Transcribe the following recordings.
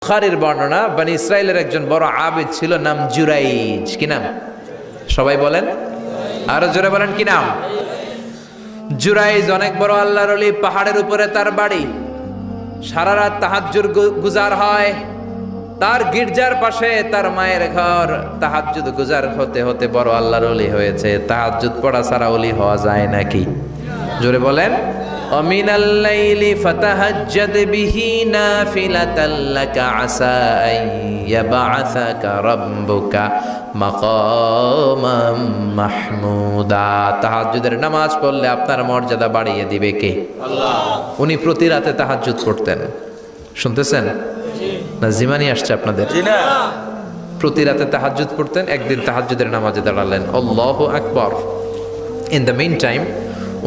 বুখারীর বর্ণনা, বনি ইসরাইলের একজন বড় আবিদ ছিল, নাম জুরাইজ। কি নাম? সবাই বলেন, আরো জোরে বলেন, কি নাম? জুরাইজ অনেক বড় আল্লাহর ওলি, পাহাড়ের উপরে তার বাড়ি। সারা রাত তাহাজ্জুদ গুজার হয়। তার গির্জার পাশে তার মায়ের ঘর। তাহাজ্জুদ গুজার হতে হতে বড় আল্লাহর ওলি হয়েছে। তাহাজ্জুদ পড়া ছাড়া ওলি হওয়া যায় নাকি? জোরে বলেন। অমিনাল লাইলি ফাতাহাজ্জাদ বিহি নাফিলাতাল লাকা আসা আন ইয়াবআসাকা রাব্বুকা মাকামাম মাহমুদা। তাহাজ্জুদের নামাজ পড়লে আপনার মর্যাদা বাড়িয়ে দিবে কে? আল্লাহ। উনি প্রতি রাতে তাহাজ্জুদ পড়তেন। শুনতেছেন না? জিমানি আসছে আপনাদের? প্রতি রাতে তাহাজ্জুদ পড়তেন। একদিন তাহাজ্জুদের নামাজে দাঁড়ালেন, আল্লাহু আকবার। ইন দ্য মিন টাইম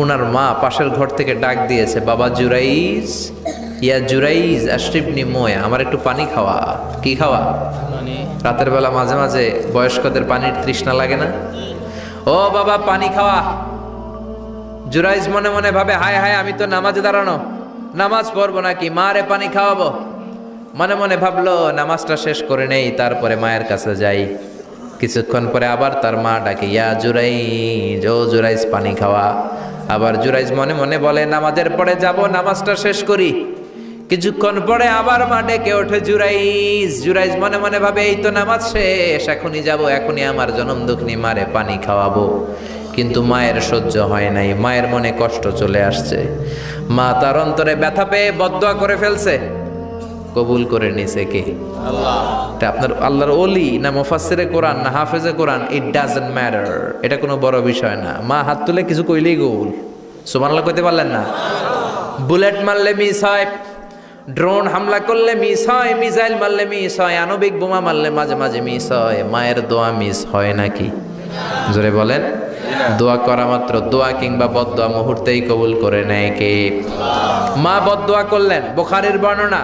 ওনার মা পাশের ঘর থেকে ডাক দিয়েছে, বাবা জুরাইজ, ইয়া জুরাইজ আশরিবনি মোয়া, আমার একটু পানি খাওয়া। কি খাওয়া? রাতের বেলা মাঝে মাঝে বয়স্কদের পানির তৃষ্ণা লাগে না? ও বাবা পানি খাওয়া। জুরাইজ মনে মনে ভাবে, হায় হায়, আমি তো নামাজে দাঁড়ানো, নামাজ পড়বো নাকি, মা রে পানি খাওয়াবো। মনে মনে ভাবলো নামাজটা শেষ করে নেই, তারপরে মায়ের কাছে যাই। কিছুক্ষণ পরে আবার তার মা ডাকে, ইয়া জুরাইজ, ও জুরাইজ পানি খাওয়া। আবার জুরাইজ মনে মনে বলে, নামাজের পরে যাব, নামাজটা শেষ করি। কিছুক্ষণ পরে আবার মা ডেকে ওঠে, জুরাইজ। জুরাইজ মনে মনে ভাবে, এই তো নামাজ শেষ, এখনই যাব, এখনই আমার জনম দুঃখিনী মারে পানি খাওয়াবো। কিন্তু মায়ের সহ্য হয় নাই, মায়ের মনে কষ্ট চলে আসছে। মা তার অন্তরে ব্যথা পেয়ে বদদোয়া করে ফেলছে। কবুল করে নিছে কে? আল্লাহ। এটা আপনার আল্লাহর ওলি না মুফাসসিরে কোরআন না হাফেজে কোরআন, ইট ডাজন্ট ম্যাটার। এটা কোনো বড় বিষয় না। মা হাত তুলে কিছু কইলেই কবুল। সুবহানাল্লাহ কইতে পারলেন না? বুলেট মারলে মিস হয়, ড্রোন হামলা করলে মিস হয়, মিসাইল মারলে মিস হয়, আণবিক বোমা মারলে মাঝে মাঝে মিস হয়। মায়ের দোয়া মিস হয় নাকি? জোরে বলেন। দোয়া করা মাত্র, দোয়া কিংবা বদদোয়া মুহূর্তেই কবুল করে নেয় কে? মা বদদোয়া করলেন। বুখারীর বর্ণনা,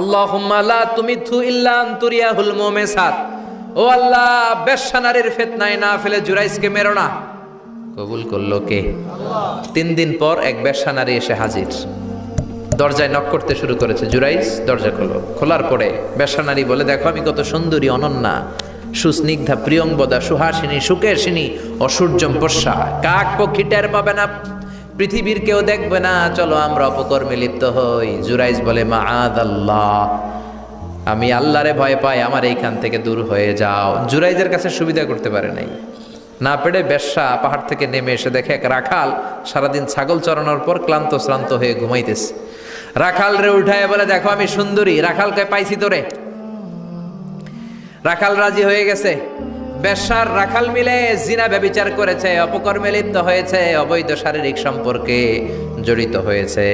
আল্লাহুম্মা লা তুমিথু ইল্লা আন তুরিয়াহুল মুমিসাত। ও আল্লাহ, বেশ্যা নারীর ফিতনায় না ফেলে জুরাইজকে মেরো না। কবুল করলো কে? আল্লাহ। 3 দিন পর এক বেশ্যা নারী এসে হাজির। দরজায় নক করতে শুরু করেছে। জুরাইজ দরজা খোলো। খোলার পরে বেশ্যা নারী বলে, দেখো আমি কত সুন্দরী, অনন্যা, সুস্নিগ্ধা, প্রিয়ংবদা, সুহাসিনী, সুকেশিনী, অসূর্যম পশ্যা। কাক পক্ষী টের পাবে না, পৃথিবীর কেউ দেখবে না, চলো আমরা অপকর্মে লিপ্ত হই। জুরাইজ বলে, মাআদাল্লাহ, আমি আল্লাহরে ভয় পাই, আমার এইখান থেকে দূর হয়ে যাও। জুরাইজের কাছে সুবিধা করতে পারে নাই। না পেরে বেশ্যা পাহাড় থেকে নেমে এসে দেখে এক রাখাল সারাদিন ছাগল চরানোর পর ক্লান্ত শ্রান্ত হয়ে ঘুমাইতেছে। রাখাল রে উঠায় বলে, দেখো আমি সুন্দরী। রাখাল কয়, পাইছি তোরে। রাখাল রাজি হয়ে গেছে। বেশ্যার রাখাল মিলে জিনা ব্যভিচার করেছে, অপকর্মে লিপ্ত হয়েছে, অবৈধ শারীরিক সম্পর্কে জড়িত হয়েছে।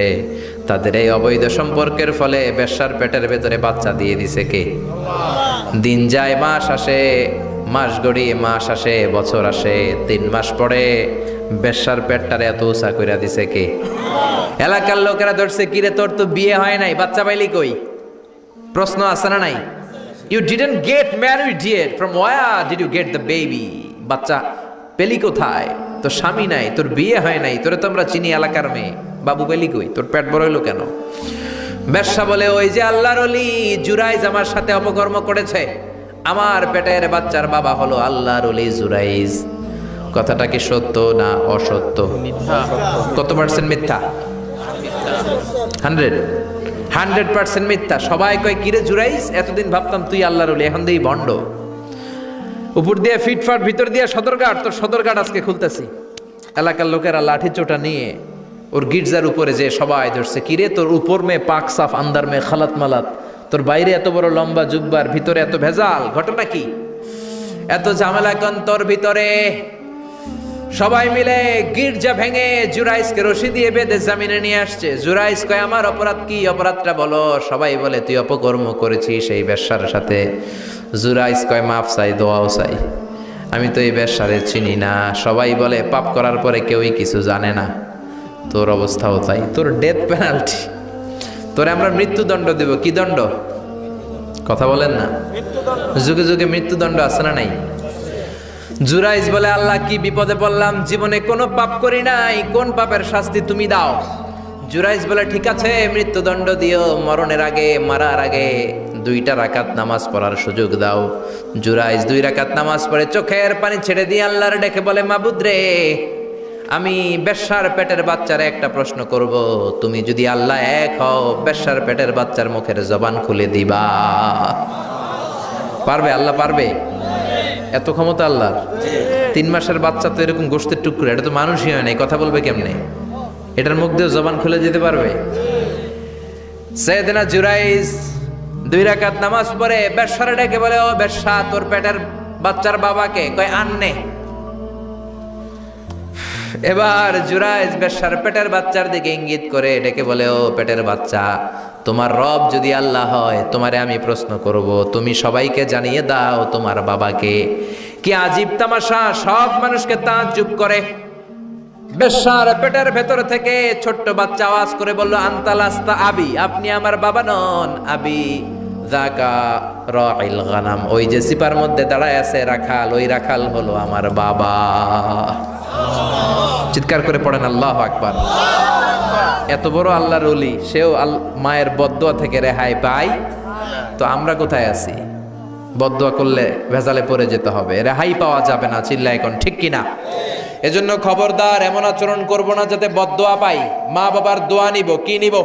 তাদের এই অবৈধ সম্পর্কের ফলে বেশ্যার পেটের ভেতরে বাচ্চা দিয়ে দিছে কে? দিন যায়, মাস আসে, মাস গড়িয়ে মাস আসে, বছর আসে, 3 মাস পরে বেশ্যার পেটটারে এত উঁচা কইরা দিছে কে? এলাকার লোকেরা ধরছে, কিরে তোর তো বিয়ে হয় নাই, বাচ্চা পাইলি কই? প্রশ্ন আছে না নাই? You didn't get married yet. From where did you get the baby? বাচ্চা পেলি কোথায়? তোর স্বামী নাই, তোর বিয়ে হয় নাই, তোরে তো আমরা চিনি এলাকার মেয়ে, বাবু পেলি কই? তোর পেট বড় হইলো কেন? বেশ্যা বলে, ওই যে আল্লাহর ওলি জুরাইজ আমার সাথে অপকর্ম করেছে, আমার পেটের বাচ্চার বাবা হলো আল্লাহর ওলি জুরাইজ। কথাটা কি সত্য না অসত্য? মিথ্যা। কত পার্সেন্ট মিথ্যা? 100% মিথ্যা। সবাই কয়, কিরে জুরাইজ, এতদিন ভাবতাম তুই আল্লাহর ওলি, এখন দেই ভণ্ড। উপর দিয়ে ফিটফাট, ভিতর দিয়ে সদরঘাট। তোর সদরঘাট আজকে খুলতেছি। এলাকার লোকেরা লাঠি চোটা নিয়ে ওর গির্জার উপরে যে সবাই ধরছে, কিরে তোর উপর মে পাক সাফ, আন্দার মে খালাত মালাত, তোর বাইরে এত বড় লম্বা জুব্বার, ভিতরে এত ভেজাল, ঘটনা কি? এত ঝামেলা কেন তোর ভিতরে? সবাই মিলে গির্জা ভেঙে জুরাইজকে রশি দিয়ে বেঁধে জামিনে নিয়ে আসছে। জুরাইজ কয়, আমার অপরাধ কি? অপরাধটা বলো। সবাই বলে, তুই অপকর্ম করেছিস সেই বেশ্যার সাথে। জুরাইজ কয়, মাফ চাই, দোয়াও চাই, আমি তো এই বেশ্যারে চিনি না। সবাই বলে, পাপ করার পরে কেউই কিছু জানে না, তোর অবস্থাও তাই, তোর ডেথ পেনাল্টি, তোরে আমরা মৃত্যুদণ্ড দেব। কি দণ্ড? কথা বলেন না। যুগে যুগে মৃত্যুদণ্ড আছে না নাই? জুরাইজ বলে, আল্লাহ কি বিপদে পড়লাম, জীবনে কোনো পাপ করি নাই, কোন পাপের শাস্তি তুমি দাও। জুরাইজ বলে, ঠিক আছে মৃত্যুদণ্ড দিও, মরণের আগে, মারার আগে 2টা রাকাত নামাজ পড়ার সুযোগ দাও। জুরাইজ 2 রাকাত নামাজ পড়ে চোখের পানি ছেড়ে দিয়ে আল্লাহর ডেকে বলে, মাবুদ রে, আমি বেশ্যার পেটের বাচ্চারে একটা প্রশ্ন করব, তুমি যদি আল্লাহ এক হও, বেশ্যার পেটের বাচ্চার মুখের জবান খুলে দিবা। পারবে? আল্লাহ পারবে? এত ক্ষমতা আল্লাহর। 3 মাসের বাচ্চা তো এরকম গোশতের টুকরো, এটা তো মানুষই হয় নাই, কথা বলবে কেমনে? এটার মুখ দিয়ে জবান খুলে যেতে পারবে? সাইয়েদনা জুরাইজ 2 রাকাত নামাজ পড়ে বেশ্যারে ডেকে বলে, ও বেশ্যা, তোর পেটের বাচ্চার বাবাকে? কয়, আননে। এবার জুরাইজ বেশ্যার পেটের বাচ্চার দিকে ইঙ্গিত করে ডেকে বলে, ও পেটের বাচ্চা, তোমার রব যদি আল্লাহ হয়, তোমারে আমি প্রশ্ন করব, তুমি সবাইকে জানিয়ে দাও তোমার বাবাকে। কি আজীব তামাশা, সব মানুষকে তাজ্জুব করে। বেশ্যার পেটের ভেতর থেকে ছোট্ট বাচ্চা আওয়াজ করে বলল, আনতালাস্তা আবি, আপনি আমার বাবা নন। আবি যাকা রাইল গানাম, ওই যে সিপার মধ্যে দাঁড়ায় আছে রাখাল, ওই রাখাল হলো আমার বাবা। চিৎকার করে পড়েন আল্লাহু আকবার। এত বড় আল্লাহর ওলি, সেও মায়ের বদদোয়া থেকে রেহাই পায়। তো আমরা কোথায় আছি? বদদোয়া করলে ভেজালে পড়ে যেতে হবে, রেহাই পাওয়া যাবে না। চিল্লায় এখন ঠিক কিনা? এজন্য খবরদার এমন আচরণ করব না যাতে বদদোয়া পাই। মা বাবার দোয়া নিব। কি নিব?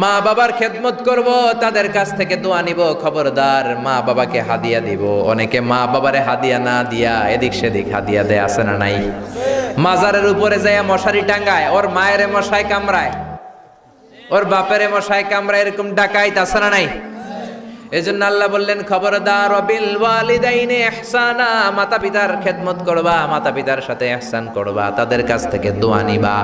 মা বাবার খেদমত করব, তাদের কাছ থেকে দোয়া নিব। খবরদার মা বাবাকে হাদিয়া দিব। অনেকে মা বাবারে হাদিয়া না দিয়া এদিক সেদিক হাদিয়া দেয়, আছে না নাই? মাজারের উপরে যায় মশারি টাঙ্গায়, ওর মায়ের মশায় কামড়ায়, ওর বাপের মশায় কামড়ায়, এরকম ডাকাইত, আছে না নাই? এজন্য আল্লাহ বললেন, খবরদার বিল ওয়ালিদাইনি ইহসানা, মাতা পিতার খেদমত করবা, মাতা পিতার সাথে ইহসান করবা, তাদের কাছ থেকে দোয়া নিবা।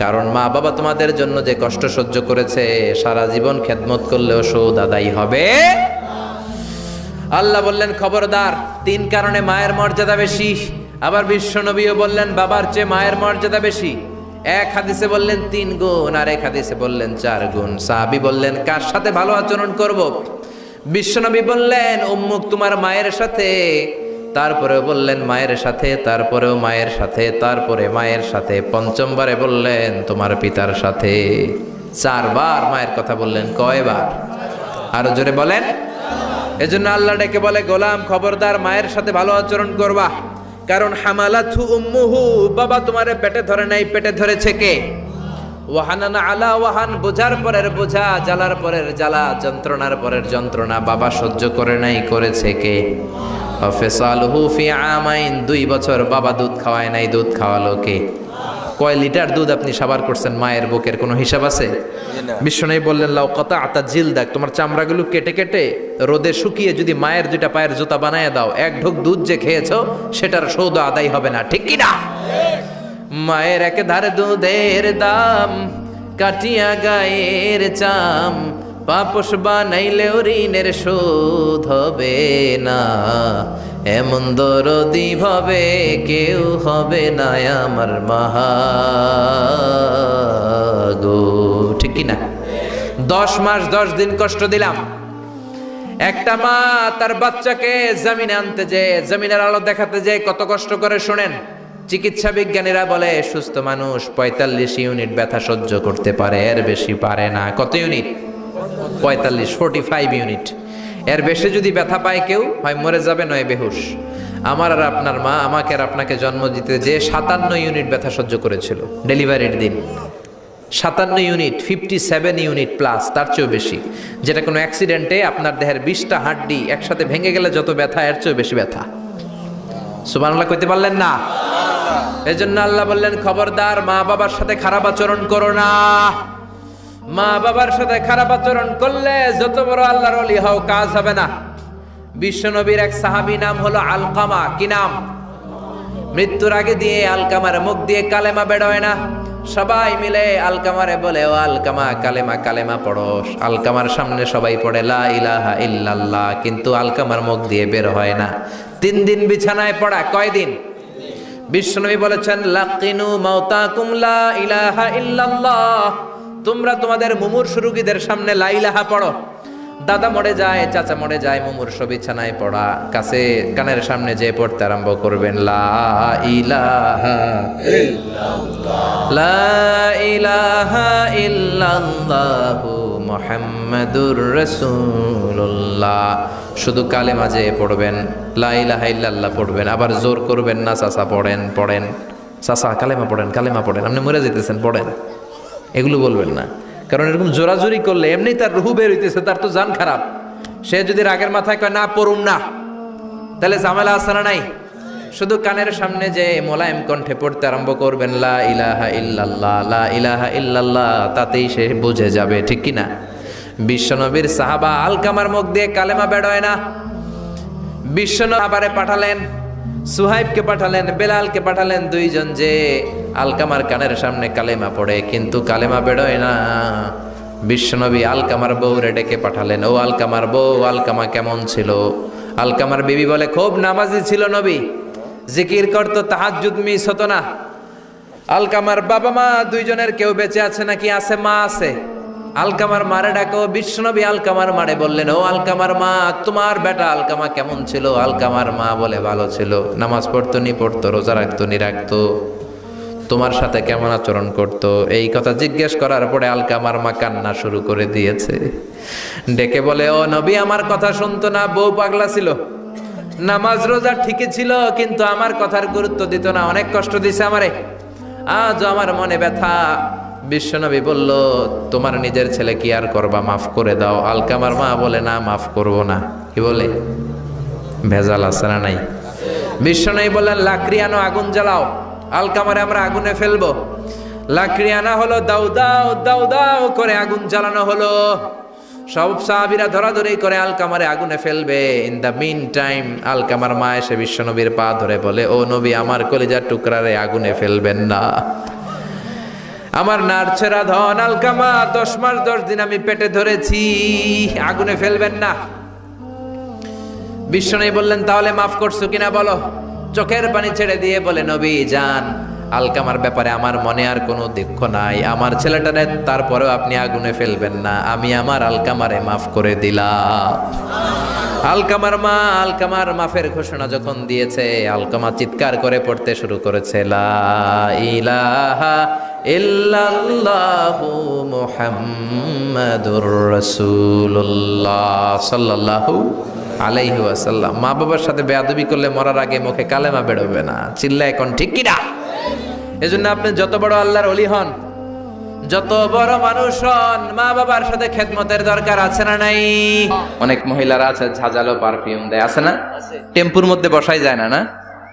কারণ মা বাবা তোমাদের জন্য যে কষ্ট সহ্য করেছে, সারা জীবন খেদমত করলেও সুদ আদায় হবে। আল্লাহ বললেন, খবরদার 3 কারণে মায়ের মর্যাদা বেশি। আবার বিশ্ব নবীও বললেন, বাবার চেয়ে মায়ের মর্যাদা বেশি। এক হাদিসে বললেন 3 গুণ, আর এক হাদিসে বললেন 4 গুণ। সাহাবী বললেন, কার সাথে ভালো আচরণ করব? বিশ্বনবী বললেন, উম্মুক, তোমার মায়ের সাথে। তারপরেও বললেন মায়ের সাথে, তারপরেও মায়ের সাথে, তারপরে মায়ের সাথে, পঞ্চমবারে বললেন তোমার পিতার সাথে। 4 বার মায়ের কথা বললেন। কয়বার? আরো জোরে বলেন। এজন্য আল্লাহ ডেকে বলে, গোলাম খবরদার মায়ের সাথে ভালো আচরণ করবা। কারণ হামালাথু উম্মুহু, বাবা তোমারে পেটে ধরে নাই, পেটে ধরেছে কে? ওয়াহানান আলা ওয়াহান, বোঝার পরের বোঝা, জ্বালার পরের জ্বালা, যন্ত্রণার পরের যন্ত্রণা বাবা সহ্য করে নাই, করেছে কে? ফিসালুহু ফি আমাইন, 2 বছর বাবা দুধ খাওয়ায় নাই, দুধ খাওয়ালো কে? কয় লিটার দুধ আপনি সাবার করছেন মায়ের বুকের, কোনো হিসাব আছে? বিশ্বনবী বললেন, লাউ কাতাআতা জিলদাক, তোমার চামড়াগুলো কেটে কেটে রোদে শুকিয়ে যদি মায়ের 2টা পায়ের জুতা বানায় দাও, 1 ঢোক দুধ যে খেয়েছো সেটার সৌদ আদায় হবে না। ঠিক কি না? মায়ের একেধারে দুধের দাম, কাটিয়া গায়ের চাম, পাপস বানাইলেও ঋণের শোধ হবে না। এমন দরদি ভাবে কেউ হবে না আমার মাগো। ঠিক কি না? 10 মাস 10 দিন কষ্ট দিলাম। একটা মা তার বাচ্চাকে জমিনে আনতে যে, জমিনের আলো দেখাতে যে কত কষ্ট করে, শোনেন। চিকিৎসা বিজ্ঞানীরা বলে সুস্থ মানুষ 45 ইউনিট ব্যথা সহ্য করতে পারে, এর বেশি পারে না। কত ইউনিট? 45 ইউনিট। এর বেশি যদি ব্যথা পায় কেউ, হয় মরে যাবে, নয় বেহুশ। আমার আর আপনার মা আমাকে আর আপনাকে জন্ম দিতে যে 57 ইউনিট ব্যথা সহ্য করেছিল ডেলিভারির দিন। 57 ইউনিট, 57 ইউনিট প্লাস, তার চেয়েও বেশি। যেটা কোনো অ্যাক্সিডেন্টে আপনার দেহের 20টা হাড্ডি একসাথে ভেঙে গেলে যত ব্যথা, এর চেয়েও বেশি ব্যথা। সুবহানাল্লাহ কইতে পারলেন না? এজন্য আল্লাহ বললেন, খবরদার মা বাবার সাথে খারাপ আচরণ করো না। মা বাবার সাথে খারাপ আচরণ করলে যত বড় আল্লাহর ওলি হও, কাজ হবে না। বিশ্বনবীর এক সাহাবী নাম হলো আলকামা। কি নাম? মৃত্যুর আগে দিয়ে আলকামার মুখ দিয়ে কালেমা বেরোয় না। সবাই মিলে আলকামারে বলে, ও আলকামা, কালেমা কালেমা পড়ো। আলকামার সামনে সবাই পড়ে লা ইলাহা ইল্লাল্লাহ, কিন্তু আলকামার মুখ দিয়ে বের হয় না। 3 দিন বিছানায় পড়া। কয় দিন? বিশ্বনবী বলেছেন, লাকিনু মাউতাকুম লা ইলাহা ইল্লাল্লাহ, তোমরা তোমাদের মুমূর্ষু রোগীদের সামনে লা ইলাহা পড়ো। দাদা মরে যায়, চাচা মরে যায়, মুমূর্ষু বিছানায় পড়া, কাছে কানের সামনে যে পড়তে আরম্ভ করবেন লা ইলাহা লা ইলাহা ইল্লাল্লাহু মুহাম্মাদুর রাসূলুল্লাহ। শুধু কালেমা যে পড়বেন, লা ইলাহা ইল্লাল্লাহ পড়বেন, আবার জোর করবেন না চাচা পড়েন চাচা কালেমা পড়েন, আপনি মরে যেতেছেন পড়েন, এগুলো বলবেন না। কারণ এরকম জোরাজোরি করলে এমনি তার রুহু বের হইতেছে, তার তো জান খারাপ। সে যদি রাগের মাথায় কয় না পড়ুন না, তাহলে ঝামেলা আছে না নাই? শুধু কানের সামনে যে মোলায়েম কণ্ঠে পড়তে আরম্ভ করবেন লা ইলাহা ইল্লাল্লাহ লা ইলাহা ইল্লাল্লাহ, তাতেই সে বুঝে যাবে, ঠিক কি না? বিশ্বনবীর সাহাবা আলকামার মুখ দিয়ে কালেমা বের হয় না। বিশ্বনবী আবারে পাঠালেন, সুহাইবকে পাঠালেন, বেলালকে পাঠালেন, দুইজন যে আলকামার কানের সামনে কালেমা পড়ে, কিন্তু কালেমা বেরোয় না। বিশ্বনবী আলকামার বউরে ডেকে পাঠালেন, ও আলকামার বউ, আলকামা কেমন ছিল? আলকামার বিবি বলে, খুব নামাজি ছিল নবী, জিকির করতো, তাহাজ্জুদ মিস হতো না। আলকামার বাবা মা দুইজনের কেউ বেঁচে আছে নাকি? আছে, মা আছে। আলকামার মারে ডাকো। বিশ্বনবী আলকামার মারে বললেন, ও আলকামার মা, তোমার বেটা আলকামা কেমন ছিল? আলকামার মা বলে, ভালো ছিল, নামাজ পড়তো নি পড়তো, রোজা রাখতো নি রাখতো, তোমার সাথে কেমন আচরণ করতো? এই কথা জিজ্ঞেস করার পরে আলকামার মা কান্না শুরু করে দিয়েছে। ডেকে বলে, ও নবী, আমার কথা শুনতো না, বউ পাগলা ছিল, নামাজ রোজা ঠিকই ছিল, কিন্তু আমার কথার গুরুত্ব দিত না, অনেক কষ্ট দিছে আমারে, আজ আমার মনে ব্যথা। বিশ্বনবী বলল, তোমার নিজের ছেলে কি আর করবা, মাফ করে দাও। আলকামার মা বলে, না মাফ করব না। কি বলে? ভেজাল আছে না নাই? বিশ্বনবী বললেন, লাকড়ি আনো, আগুন জ্বালাও, আলকামারে আমরা আগুনে ফেলবো। লাকড়ি আনা হলো, দাও দাও দাও দাও করে আগুন জ্বালানো হলো। সব সাহাবীরা ধরাধরি করে আলকামারে আগুনে ফেলবে। ইন দ্য মিন টাইম আলকামার মা এসে বিশ্বনবীর পা ধরে বলে, ও নবী, আমার কলিজার টুকরারে আগুনে ফেলবেন না, আমার নারছেরা ধন আলকামা, 10 মাস 10 দিন আমি পেটে ধরেছি, আগুনে ফেলবেন না। বিশ্বনবী বললেন, তাহলে মাফ করছো কিনা বলো। চোখের পানি ছেড়ে দিয়ে বলে, নবী যান, আলকামার ব্যাপারে আমার মনে আর কোনো দুঃখ নাই, আমার ছেলেটারে তারপরেও আপনি আগুনে ফেলবেন না, আমি আমার আলকামারে মাফ করে দিলাম। আলকামার মা আলকামার মাফের ঘোষণা যখন দিয়েছে, আলকামা চিৎকার করে পড়তে শুরু করেছে, লা ইলাহা ইল্লাল্লাহু মুহাম্মাদুর রাসূলুল্লাহ সাল্লাল্লাহু আলাইহি ওয়াসাল্লাম। মা বাবার সাথে বেয়াদবি করলে মরার আগে মুখে কালেমা বেরোবে না। চিল্লা এখন ঠিক কিনা? এজন্য আপনি যত বড় আল্লাহর ওলি হন, যত বড় মানুষ হন, মা বাবার সাথে খেদমতের দরকার আছে না নাই? অনেক মহিলারা আছে ঝাঁঝালো পারফিউম দেয়, আছে না? টেম্পুর মধ্যে বসাই যায় না, না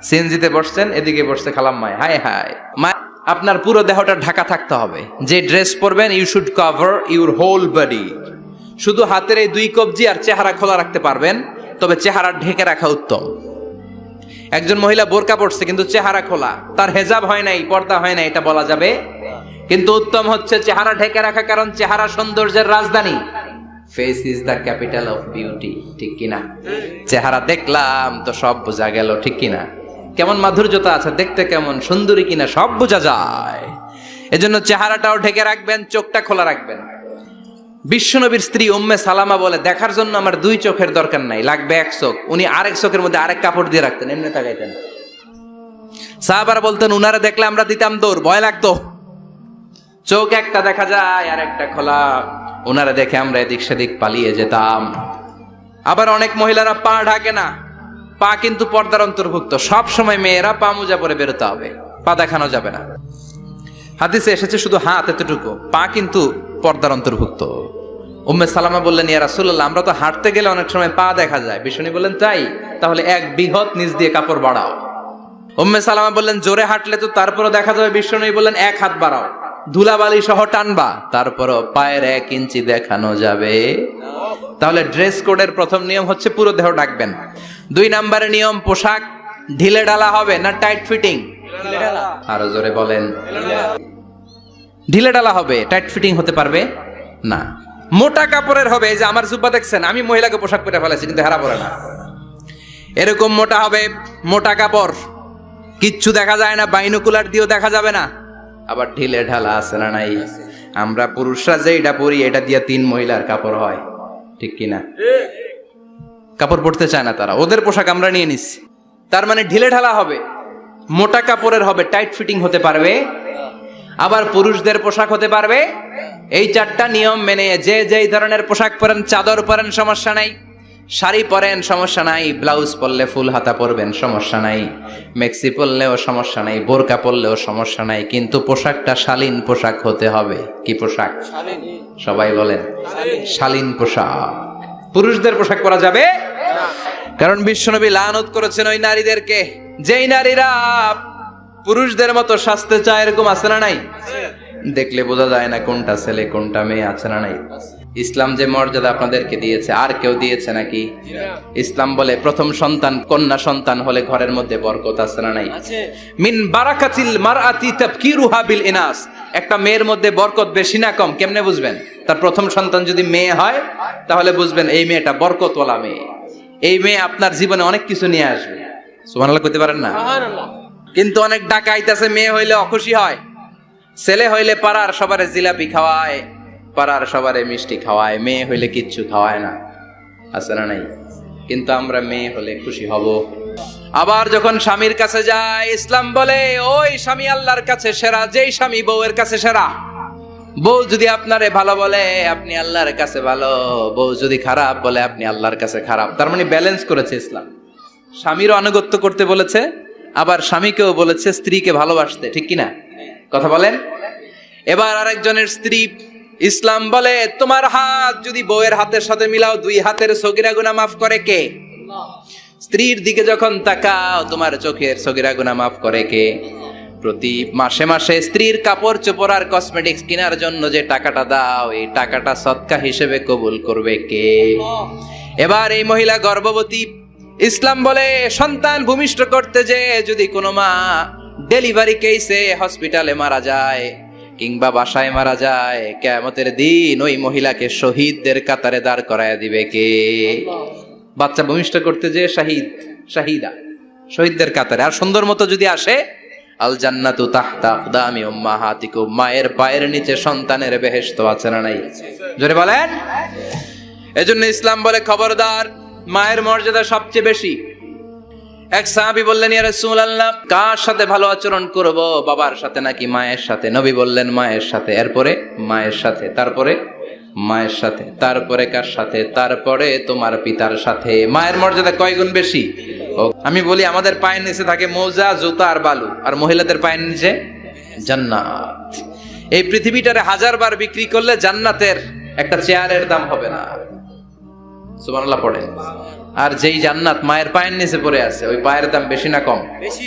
সিএনজিতে বসছেন, এদিকে বসছে খালাম্মায়, হায় হায় মা। আপনার পুরো দেহটা ঢাকা থাকতে হবে। যে ড্রেস পরবেন, you should cover your whole body. শুধু হাতের এই 2 কবজি আর চেহারা খোলা রাখতে পারবেন, তবে চেহারা ঢেকে রাখা উত্তম। একজন মহিলা বোরকা পড়ছে কিন্তু চেহারা খোলা, তার হেজাব হয় নাই, পর্দা হয় নাই, এটা বলা যাবে? কিন্তু উত্তম হচ্ছে চেহারা ঢেকে রাখা, কারণ চেহারা সৌন্দর্যের রাজধানী। Face is the capital of beauty, ঠিক কিনা? চেহারা দেখলাম তো সব বোঝা গেল, ঠিক কিনা? কেমন মাধুর্যতা আছে, দেখতে কেমন সুন্দরী কিনা সব বোঝা যায়। এজন্য চেহারাটাও ঢেকে রাখবেন, চোখটা খোলা রাখবেন। বিশ্বনবীর স্ত্রী উম্মে সালামা বলে, দেখার জন্য আমার 2 চোখের দরকার নাই, লাগবে 1 চোখ। উনি আরেক চোখের মধ্যে আরেক কাপড় দিয়ে রাখতেন, এমনি তাকাইতেন। সাহাবারা বলতেন, উনারা দেখলে আমরা দিতাম দৌড়, ভয় লাগতো। চোখ একটা দেখা যায় আর একটা খোলা, ওনারা দেখে আমরা এদিক সেদিক পালিয়ে যেতাম। আবার অনেক মহিলারা পা ঢাকে না, পা কিন্তু পর্দার অন্তর্ভুক্ত। সব সময় মেয়েরা পা মোজা পরে বেরোতে হবে, পা দেখানো যাবে না। হাদিসে এসেছে শুধু হাত এতটুকু, পা কিন্তু পর্দার অন্তর্ভুক্ত। উম্মে সালামা বললেন, ইয়া রাসূলুল্লাহ, আমরা তো হাঁটতে গেলে অনেক সময় পা দেখা যায়। বিষ্ণু বললেন, তাই? তাহলে 1 বিঘত নিচ দিয়ে কাপড় বাড়াও। উম্মে সালামা বললেন, জোরে হাঁটলে তো তারপরও দেখা যাবে। বিষ্ণু বললেন, 1 হাত বাড়াও, ধুলাবালি সহ টানবা, তারপরও পায়ের 1 ইঞ্চি দেখানো যাবে। তাহলে ড্রেস কোডের প্রথম নিয়ম হচ্ছে পুরো দেহ ঢাকবেন। 2 নম্বরের নিয়ম, পোশাক ঢিলে ঢালা হবে না টাইট ফিটিং? আরো জোরে বলেন। ঢিলে ঢালা হবে, টাইট ফিটিং হতে পারবে না। মোটা কাপড়ের হবে, এই যে আমার জুব্বা দেখছেন, আমি মহিলাকে পোশাক পরে ফেলেছি কিন্তু হেরা পরে না, এরকম মোটা হবে, মোটা কাপড়, কিচ্ছু দেখা যায় না, বাইনোকুলার দিয়েও দেখা যাবে না। আবার ঢিলে ঢালা আছে না নাই? আমরা পুরুষরা যে এটা পরি, এটা দিয়ে 3 মহিলার কাপড় হয়, ঠিক কিনা? কাপড় পরতে চায় না তারা, ওদের পোশাক আমরা নিয়ে নিচ্ছি। তার মানে ঢিলে ঢালা হবে, মোটা কাপড়ের হবে, টাইট ফিটিং হতে পারবে, আবার পুরুষদের পোশাক হতে পারবে। এই চারটা নিয়ম মেনে যে যেই ধরনের পোশাক পরেন, চাদর পরেন সমস্যা নাই, শাড়ি পরেন সমস্যা নাই, ব্লাউজ পরলে ফুল হাতা পরবেন সমস্যা নাই, মেক্সি পরলেও সমস্যা নাই, বোরকা পরলেও সমস্যা নাই, কিন্তু পোশাকটা শালীন পোশাক হতে হবে। কি পোশাক? সবাই বলেন শালীন পোশাক। পুরুষদের পোশাক পরা যাবে, কারণ বিশ্বনবী লানত করেছেন ওই নারীদেরকে যেই নারীরা পুরুষদের মতো সাজতে চায়। এরকম আছে না নাই? দেখলে বোঝা যায় না কোনটা ছেলে কোনটা মেয়ে, আছে না নাই? ইসলাম যে মর্যাদা আপনাদেরকে দিয়েছে আর কেউ দিয়েছে নাকি? ইসলাম বলে প্রথম সন্তান কন্যা সন্তান হলে ঘরের মধ্যে বরকত, আছে না নাই? মিন বারাকাতিল মারআতি তাবকিরুহা বিল ইনাস। একটা মেয়ের মধ্যে বরকত বেশি না কম কেমনে বুঝবেন? তার প্রথম সন্তান যদি মেয়ে হয় তাহলে বুঝবেন এই মেয়েটা বরকতওয়ালা মেয়ে, এই মেয়ে আপনার জীবনে অনেক কিছু নিয়ে আসবে। সুবহানাল্লাহ কইতে পারেন না? কিন্তু অনেক ডাকাইত আছে, মেয়ে হইলে অখুশি হয়, ছেলে হইলে পাড়ার সবারে জিলাপি খাওয়ায়, পাড়ার সবারে মিষ্টি খাওয়ায়, মেয়ে হইলে কিচ্ছু খাওয়ায় না, আছে না নাই? কিন্তু আমরা মেয়ে হলে খুশি হব। আবার যখন স্বামীর কাছে যায়, ইসলাম বলে ওই স্বামী আল্লাহর কাছে সেরা যেই স্বামী বউয়ের কাছে সেরা। বউ যদি আপনারে ভালো বলে আপনি আল্লাহর কাছে ভালো, বউ যদি খারাপ বলে আপনি আল্লাহর কাছে খারাপ। তার মানে ব্যালেন্স করেছে ইসলাম। স্বামীরও আনুগত্য করতে বলেছে, আবার স্বামীকেও বলেছে স্ত্রীকে ভালোবাসতে, ঠিক কিনা? কথা বলেন। এবার আরেকজনের স্ত্রী, ইসলাম বলে তোমার হাত যদি বউয়ের হাতের সাথে মিলাও, দুই হাতের সগীরা গুনাহ মাফ করে কে? স্ত্রীর দিকে যখন তাকাও তোমার চোখের সগীরা গুনাহ মাফ করে কে? প্রতি মাসে মাসে স্ত্রীর কাপড় চোপড় আর কসমেটিক্স কেনার জন্য যে টাকাটা দাও, এই টাকাটা সদকা হিসেবে কবুল করবে কে? এবার এই মহিলা গর্ভবতী, ইসলাম বলে সন্তান ভূমিষ্ঠ করতে যে যদি কোনো মা ডেলিভারি কেসে হসপিটালে মারা যায় কিংবা বাসায় মারা যায়, কিয়ামতের দিন ওই মহিলাকে শহীদদের কাতারে দাঁড় করায় দিবে কে? বাচ্চা ভূমিষ্ঠ করতে যে শাহিদা, শহীদদের কাতারে। আর সুন্দর মতো যদি আসে, আল জান্নাতু তাহতা আকদামি উম্মাহাতিকুম, মায়ের পায়ের নিচে সন্তানের বেহেশত, আছে না নাই? জোরে বলেন। এজন্য ইসলাম বলে খবরদার, মায়ের মর্যাদা সবচেয়ে বেশি। এক সাহাবী বললেন, ইয়া রাসূলুল্লাহ, কার সাথে ভালো আচরণ করব? বাবার সাথে নাকি মায়ের সাথে? নবী বললেন মায়ের সাথে, এরপরে মায়ের সাথে, তারপরে মায়ের সাথে, তারপরে কার সাথে? তারপরে তোমার পিতার সাথে। মায়ের মর্যাদা কয় গুণ বেশি? আমি বলি আমাদের পায়ের নিচে থাকে মৌজা, জুতা আর বালু, আর মহিলাদের পায়ের নিচে জান্নাত। এই পৃথিবীটারে 1000 বার বিক্রি করলে জান্নাতের একটা চেয়ারের দাম হবে না। সুবহানাল্লাহ পড়েন। আর যেই জান্নাত মায়ের পায়ের নিচে পড়ে আছে, ওই পায়ের দাম বেশি না কম? বেশি।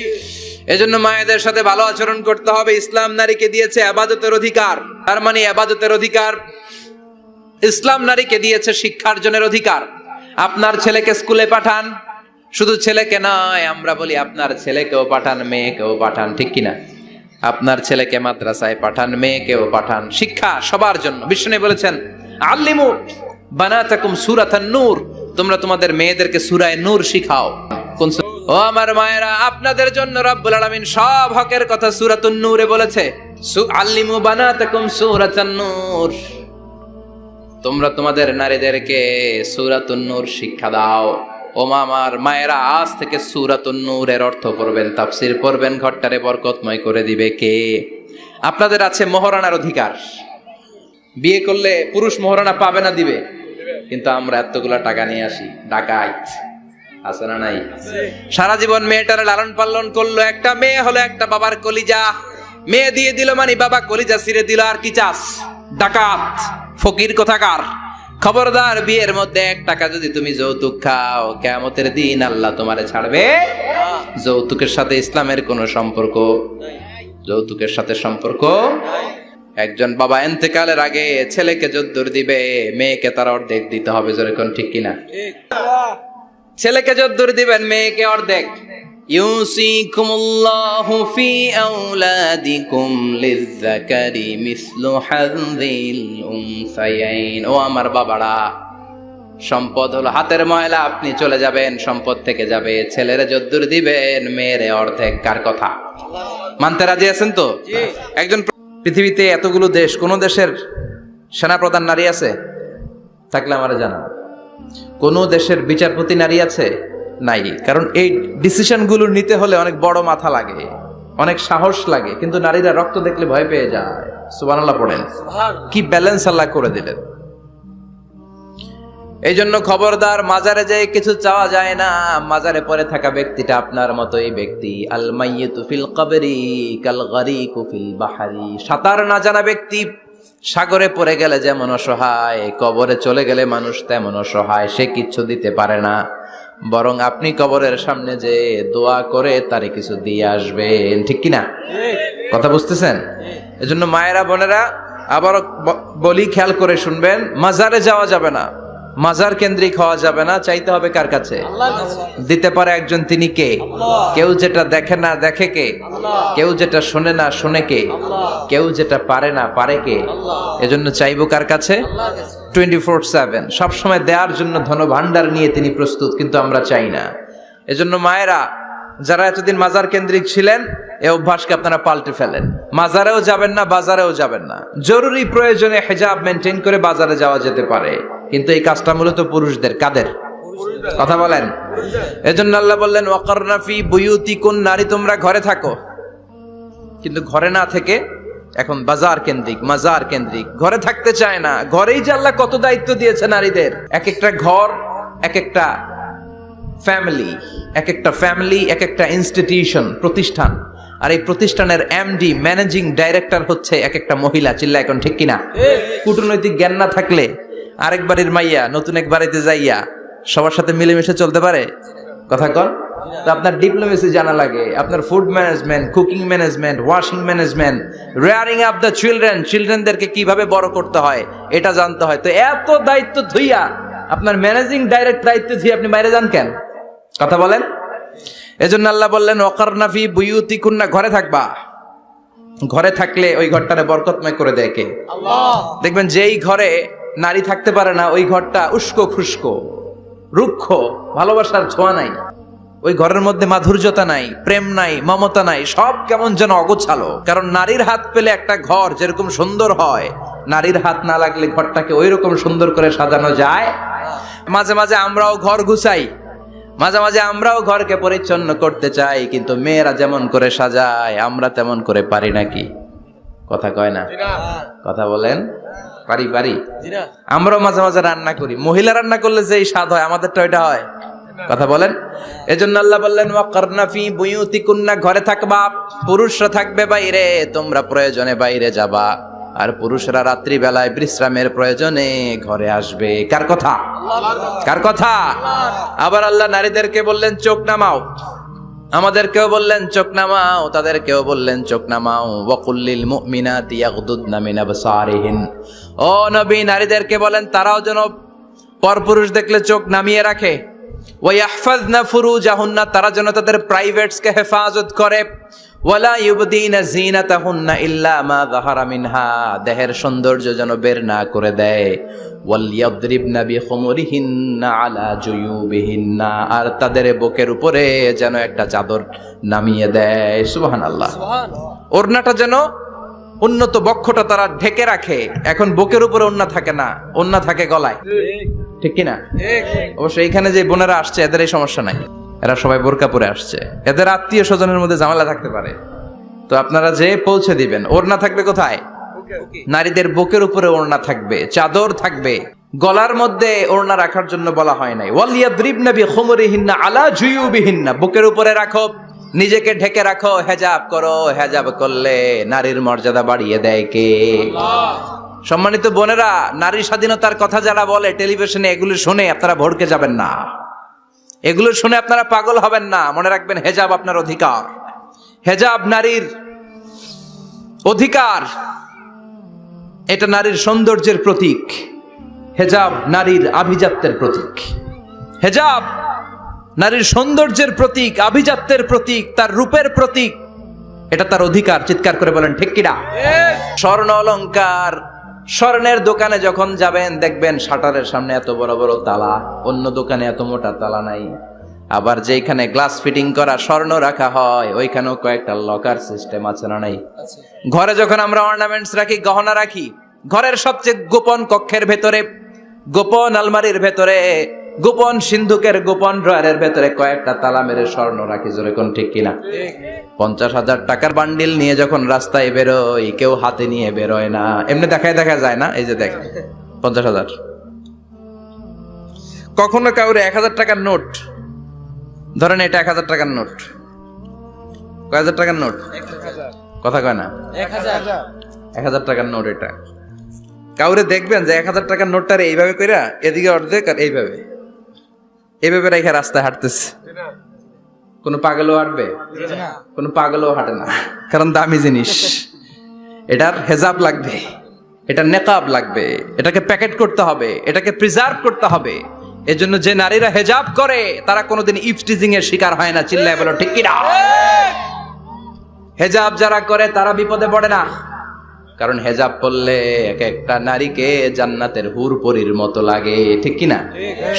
এজন্য মায়েদের সাথে ভালো আচরণ করতে হবে। ইসলাম নারীকে দিয়েছে ইবাদতের অধিকার, তার মানে ইবাদতের অধিকার। ইসলাম নারীকে দিয়েছে শিক্ষার্জনের অধিকার। আপনার ছেলেকে স্কুলে পাঠান, শুধু ছেলেকে নয়, আমরা বলি আপনার ছেলেকেও পাঠান, মেয়েকেও পাঠান, ঠিক কিনা? আপনার ছেলেকে মাদ্রাসায় পাঠান, মেয়েকেও পাঠান। শিক্ষা সবার জন্য। বিষ্ণু বলেছেন আল্লিমু বানাতাকুম সূরাতান নূর, তোমরা তোমাদের মেয়েদেরকে সূরা নূর শিখাও। কোন? ও আমার মায়েরা, আপনাদের জন্য রব্বুল আলামিন সব হকের কথা সূরাতুন নূরে বলেছে। আল্লিমু বানাতাকুম সূরাতান নূর, তোমরা তোমাদের নারীদেরকে সূরাতুন নূর শিক্ষা দাও। ও আমার মায়েরা, আজ থেকে সূরাতুন নূরের অর্থ পড়বেন, তাফসীর পড়বেন, ঘরটারে বরকতময় করে দিবে কে? আপনাদের আছে মোহরানার অধিকার। বিয়ে করলে পুরুষ মোহরানা পাবে না, দিবে। কিন্তু আমরা এতগুলা টাকা নিয়ে আসি, ডাকাইত, আছে না নাই? সারা জীবন মেয়েটারে লালন পালন করলো, একটা মেয়ে হলো একটা বাবার কলিজা, মেয়ে দিয়ে দিল মানে বাবা কলিজা ছিঁড়ে দিল। আর কি চাস? ডাকাত, ফকির কোথাকার। খবরদার, বিয়ের মধ্যে 1 টাকা যদি তুমি যৌতুক খাও, কিয়ামতের দিন আল্লাহ তোমারে ছাড়বে। যৌতুকের সাথে ইসলামের কোনো সম্পর্ক, যৌতুকের সাথে সম্পর্ক। একজন বাবা ইন্তেকালের আগে ছেলেকে যদ্দুর দিবে, মেয়েকে তার অর্ধেক দিতে হবে। যেরকম, ঠিক কিনা? ছেলেকে যদ্দুর দিবেন, মেয়েকে অর্ধেক। ইউসিকুমুল্লাহু ফি আওলাদিকুম লিযযাকারি মিসলু হাযযিল উনসায়াইন। ও আমার বাবারা, সম্পদ হলো হাতের ময়লা, আপনি চলে যাবেন, সম্পদ থেকে যাবে। ছেলেরে যদ্দুর দিবেন, মেয়েরে অর্ধেক। কার কথা? মানতে রাজি আছেন তো? একজন পৃথিবীতে এতগুলো দেশ, কোন দেশের সেনাপ্রধান নারী আছে? থাকলে আমারে জানান। কোনো দেশের বিচারপতি নারী আছে? নাই। কারণ এই ডিসিশনগুলো নিতে হলে অনেক বড় মাথা লাগে, অনেক সাহস লাগে, কিন্তু নারীরা রক্ত দেখলে ভয় পেয়ে যায়। সুবহানাল্লাহ পড়েন। কি ব্যালেন্স আল্লাহ করে দিলেন। এই জন্য খবরদার, মাজারে যেয়ে কিছু চাওয়া যায় না। মাজারে পড়ে থাকা ব্যক্তিটা আপনার মতোই ব্যক্তি। আল মাইয়িতু ফিল কবরি কাল গারিকু ফিল বাহরি। সাঁতার না জানা ব্যক্তি সাগরে পড়ে গেলে যেমন অসহায়, কবরে চলে গেলে মানুষ তেমন অসহায়। সে কিচ্ছু দিতে পারে না, বরং আপনি কবরের সামনে যে দোয়া করে তারে কিছু দিয়ে আসবেন। ঠিক কিনা? কথা বুঝতেছেন? এজন্য মায়েরা, বোনেরা, আবারও বলি, খেয়াল করে শুনবেন, মাজারে যাওয়া যাবে না, মাজার কেন্দ্রিক হওয়া যাবে না। চাইতে হবে কার কাছে? দিতে পারে একজন, তিনি কে? কেউ যেটা দেখে না দেখে কে? কেউ যেটা শোনে না শোনে কে? কেউ যেটা পারে না পারে কে? এজন্য চাইবো কার কাছে? 24/7 সবসময় দেওয়ার জন্য ধন ভান্ডার নিয়ে তিনি প্রস্তুত, কিন্তু আমরা চাই না। এজন্য মায়েরা, যারা এতদিন মাজার কেন্দ্রিক ছিলেন, এই অভ্যাসকে আপনারা পাল্টে ফেলেন। মাজারেও যাবেন না, বাজারেও যাবেন না। জরুরি প্রয়োজনে হিজাব মেনটেন করে বাজারে যাওয়া যেতে পারে, কিন্তু এই কাজটা মূলত পুরুষদের। কাদের কথা বলেন? এজন্য আল্লাহ বললেন ওয়াকারনা ফি বুয়ুতিকুন, নারী তোমরা ঘরে থাকো। কিন্তু ঘরে না থেকে এখন বাজার কেন্দ্রিক, মাজার কেন্দ্রিক। ঘরে থাকতে চায় না। ঘরেই যে আল্লাহ কত দায়িত্ব দিয়েছে নারীদের। এক একটা ঘর এক একটা ফ্যামিলি, এক একটা ফ্যামিলি এক একটা ইনস্টিটিউশন, প্রতিষ্ঠান। আর এই প্রতিষ্ঠানের এমডি, ম্যানেজিং ডাইরেক্টর হচ্ছে এক একটা মহিলা। চিল্লা এখন ঠিক কিনা? কূটনৈতিক জ্ঞান না থাকলে আরেক বাড়ির মাইয়া নতুন এক বাড়িতে যাইয়া সবার সাথে মিলেমিশে চলতে পারে? কথা কন। তো আপনার ডিপ্লোমেসি জানা লাগে, আপনার food management, cooking management, washing management, rearing up the children, চিলড্রেনদেরকে কিভাবে বড় করতে হয় এটা জানতে হয়। তো এত দায়িত্ব ধুইয়া, আপনার ম্যানেজিং ডাইরেক্ট দায়িত্ব ধুইয়া আপনি বাইরে যান কেন? কথা বলেন। এজন্য আল্লাহ বললেন ওয়াকারনা ফি বুয়ুতিকুন্না, ঘরে থাকবা। ঘরে থাকলে ওই ঘরটারে বরকতময় করে দেয় কে? আল্লাহ। দেখবেন যেই ঘরে নারী থাকতে পারে না, ওই ঘরটা উস্কো খুস্কো, রুক্ষ, ভালোবাসার ছোঁয়া নাই। ওই ঘরের মধ্যে মাধুর্যতা নাই, প্রেম নাই, মমতা নাই, সব কেমন যেন অগোছালো। কারণ নারীর হাত পেলে একটা ঘর যেরকম সুন্দর হয়, নারীর হাত না লাগলে ঘরটাকে ওই রকম সুন্দর করে সাজানো যায়। মাঝে মাঝে আমরাও ঘর গুছাই, মাঝে মাঝে আমরাও ঘরকে পরিচ্ছন্ন করতে চাই, কিন্তু মেয়েরা যেমন করে সাজায় আমরা তেমন করে পারি নাকি? কথা কয় না? কথা বলেন। পারি পারি। আমরাও মাঝে মাঝে রান্না করি, মহিলা রান্না করলে যেই স্বাদ হয় আমাদেরটা ওইটা হয়। কথা বলেন। এজন্য আল্লাহ বললেন ওয়াকারনা ফি বুয়ুতিকুন্না, ঘরে থাকবা। পুরুষরা থাকবে বাইরে, তোমরা প্রয়োজনে বাইরে যাবা। আর পুরুষরা রাত্রি বেলায় বিশ্রামের প্রয়োজনে ঘরে আসবে। কার কথা? কার কথা? আবার আল্লাহ নারীদেরকে বললেন চোখ নামাও। আমাদেরকেও বললেন চোখ নামাও, তাদেরকেও বললেন চোখ নামাও। ওয়াকুল্লিল মুমিনাতি ইয়াগদুদনা মিন আবসারিহিন। ও নবী, নারীদেরকে বলেন তারাও যেন পরপুরুষ দেখলে চোখ নামিয়ে রাখে। ওয়াহফাজনা ফুরুজাহুন্না, তারা যেন তাদের প্রাইভেটসকে হেফাজত করে। ওয়ালা ইউবদিনা জিনাতাহুন্না ইল্লা মা যাহারা মিনহা, দেহের সৌন্দর্য যেন বের না করে দেয়। ওয়ালিয়াদরিবনা বিখুমুরিহিন্না আলা জুয়ুবিহিন্না, আর তাদের বুকের উপরে যেন একটা চাদর নামিয়ে দেয়। সুবহানাল্লাহ। ওড়নাটা যেন, উন্নত বক্ষটা তারা ঢেকে রাখে। এখন বুকের উপরে ওড়না থাকে না, ওড়না থাকে গলায়। ঠিক কিনা? অবশ্য এইখানে যে বোনেরা আসছে এদের এই সমস্যা নাই, এরা সবাই বোরকা পরে আসছে। এদের আত্মীয় স্বজনের মধ্যে ঝামেলা থাকতে পারে, তো আপনারা যে পৌঁছে দিবেন। ওড়না থাকবে কোথায়? নারীদের বুকের উপরে ওড়না থাকবে, চাদর থাকবে। গলার মধ্যে ওড়না রাখার জন্য বলা হয় নাই। ওয়ালিয়াদরিবনা বিখুমুরিহিন্না আলা জুয়ুবিহিন্না, বুকের উপরে রাখো, নিজেকে ঢেকে রাখো, হেজাব করো। হেজাব করলে নারীর মর্যাদা বাড়িয়ে দেয় কে? সম্মানিত বোনেরা, নারী স্বাধীনতার কথা যারা বলে টেলিভিশনে, এগুলো শুনে আপনারা ভড়কে যাবেন না, এগুলো শুনে আপনারা পাগল হবেন না। মনে রাখবেন, হেজাব আপনার অধিকার, হেজাব নারীর অধিকার, এটা নারীর সৌন্দর্যের প্রতীক। হেজাব নারীর আভিজাত্যের প্রতীক। হেজাব নারীর সৌন্দর্যের প্রতীক, আভিজাত্যের প্রতীক, তার রূপের প্রতীক। এটা তার অধিকার। চিৎকার করে বলেন ঠিক কিনা? স্বর্ণ অলংকার, স্বর্ণের দোকানে যখন যাবেন দেখবেন শাটারের সামনে এত বড় বড় তালা, অন্য দোকানে এত মোটা তালা নাই। আবার যেখানে গ্লাস ফিটিং করা স্বর্ণ রাখা হয় ওইখানেও কয়েকটা লকার সিস্টেম আছে না নাই? ঘরে যখন আমরা অর্নামেন্টস রাখি, গহনা রাখি, ঘরের সবচেয়ে গোপন কক্ষের ভেতরে গোপন আলমারির ভেতরে, গোপন সিন্ধুকের গোপন ড্রয়ারের ভেতরে কয়েকটা তালা মেরে স্বর্ণ রাখি, জোরে কোন ঠিক কিনা? 50,000 টাকার বান্ডিল নিয়ে যখন রাস্তায় বেরোয়, কেউ হাতে নিয়ে বেরোয় না, এমনি দেখা যায় না। এই যে দেখেন 50,000। কখনো কাউরে 1,000 টাকার নোট ধরেন, এটা 1,000 টাকার নোট, কয় হাজার টাকার নোট? কথা কয় না, 1,000 টাকার নোট। এটা কাউরে দেখবেন যে 1,000 টাকার নোটটারে এইভাবে কইরা এদিকে অর্ধেক আর এইভাবে রেখে রাস্তায় হাঁটতেছে। কোন পাগলও হাঁটবে? কোন পাগলও হাঁটে না, কারণ দামি জিনিস। এটার হেজাব লাগবে, এটার নেকাব লাগবে, এটাকে প্যাকেট করতে হবে, এটাকে প্রিজার্ভ করতে হবে। এজন্য যে নারীরা হেজাব করে তারা কোনোদিন ইফটিজিং এর শিকার হয় না। চিল্লায় বলো ঠিক কিনা? হেজাব যারা করে তারা বিপদে পড়ে না, কারণ হেজাব পরলে এক একটা নারীকে জান্নাতের হুর পরীর মতো লাগে, ঠিক কিনা?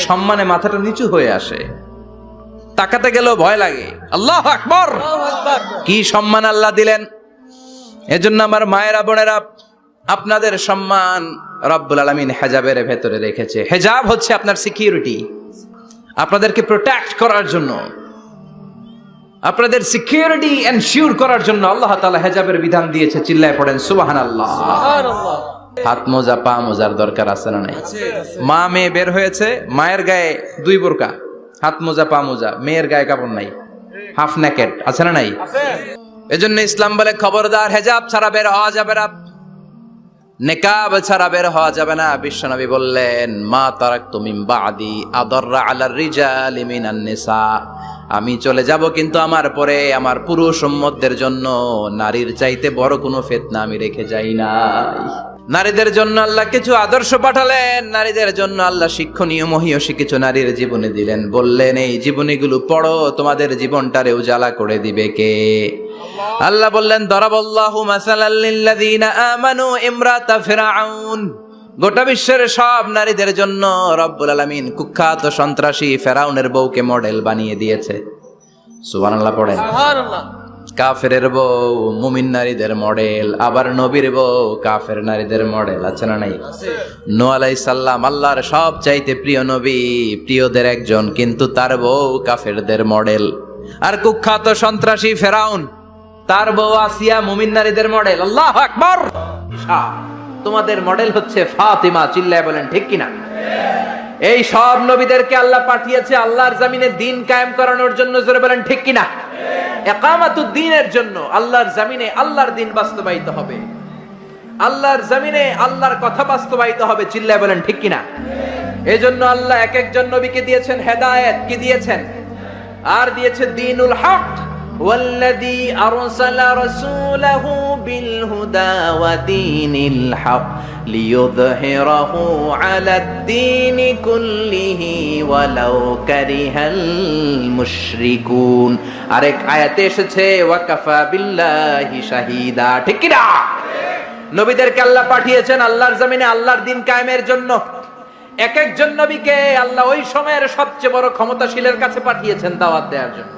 সম্মানে মাথাটা নিচু হয়ে আসে, তাকাতে গেলেও ভয় লাগে। আল্লাহু আকবার, কি সম্মান আল্লাহ দিলেন! এজন্য আমার মায়েরা বোনেরা, আপনাদের সম্মান রব্বুল আলামিন হেজাবের ভেতরে রেখেছে। হেজাব হচ্ছে আপনার সিকিউরিটি, আপনাদেরকে প্রোটেক্ট করার জন্য, আপনাদের সিকিউরিটি এনশিওর করার জন্য আল্লাহ তাআলা হেজাবের বিধান দিয়েছে। চিল্লায় পড়েন সুবহানাল্লাহ। হাত মোজা পা মোজার দরকার আছে না নাই? মা মেয়ে বের হয়েছে, মায়ের গায়ে 2 বোরকা, হাত মোজা পা মোজা, মেয়ের গায়ে কাপড় নাই, হাফ নেকেড, আছে না নাই? এজন্য ইসলাম বলে খবরদার, হেজাব ছাড়া বের হওয়া যাবে না, নেকাব ছাড়া বের হওয়া যাবে না। বিশ্বনবী বললেন, মা তারাকতু মিন বাদি আদাররা আলার রিজালি মিনান নিসা, আমি চলে যাব কিন্তু আমার পরে আমার পুরুষ উম্মতদের জন্য নারীর চাইতে বড় কোনো ফিতনা আমি রেখে যাই নাই। নারীদের জন্য আল্লাহ কিছু আদর্শ পাঠালেন, নারীদের জন্য আল্লাহ শিক্ষণীয় মহীয়সী কিছু নারীর জীবনে দিলেন। বললেন, এই জীবনীগুলো পড়ো, তোমাদের জীবনটারে উজালা করে দিবে কে? আল্লাহ বললেন, দরাবাল্লাহু মাসালাল লিল্লাযীনা আমানু ইমরাতা ফিরআউন। গোটা বিশ্বের সব নারীদের জন্য রব্বুল আলামিন কুখ্যাত সন্ত্রাসী ফেরাউনের বউকে মডেল বানিয়ে দিয়েছে। সুবহানাল্লাহ পড়েন। সুবহানাল্লাহ। কাফেরের বউ মুমিন নারীদের মডেল, আবার নবীর বউ কাফের নারীদের মডেল, আছে না নাই? নূহ আলাইহিস সালাম আল্লাহর সব চাইতে প্রিয় নবী, প্রিয়দের একজন, কিন্তু তার বউ কাফেরদের মডেল। আর কুখ্যাত সন্ত্রাসী ফেরাউন, তার বউ আসিয়া মুমিন নারীদের মডেল। আল্লাহু আকবার। তোমাদের মডেল হচ্ছে ফাতিমা। চিল্লায় বলেন ঠিক কিনা? এই সব নবীদেরকে আল্লাহ পাঠিয়েছে আল্লাহর জমিনে দ্বীন কায়েম করানোর জন্য, জোরে বলেন ঠিক কিনা? ইকামাতুদ দ্বীনের জন্য। আল্লাহর জমিনে আল্লাহর দ্বীন বাস্তবায়িত হবে, আল্লাহর জমিনে আল্লাহর কথা বাস্তবায়িত হবে। চিল্লায় বলেন ঠিক কিনা? এজন্য আল্লাহ এক একজন নবীকে দিয়েছেন হেদায়েত, কি দিয়েছেন? আর দিয়েছে দ্বীনুল হক। والذي أرسل رسوله بالهدى ودين الحق ليظهره على الدين كله ولو كره المشركون। আরেক আয়াতে এসেছে ওয়াকাফা বিল্লাহি শাহিদা, ঠিক কি না? নবীদেরকে আল্লাহ পাঠিয়েছেন আল্লাহর জমিনে আল্লাহর দ্বীন কায়েমের জন্য। এক একজন নবীকে আল্লাহ ওই সময়ের সবচেয়ে বড় ক্ষমতাশীলের কাছে পাঠিয়েছেন দাওয়াত দেওয়ার জন্য।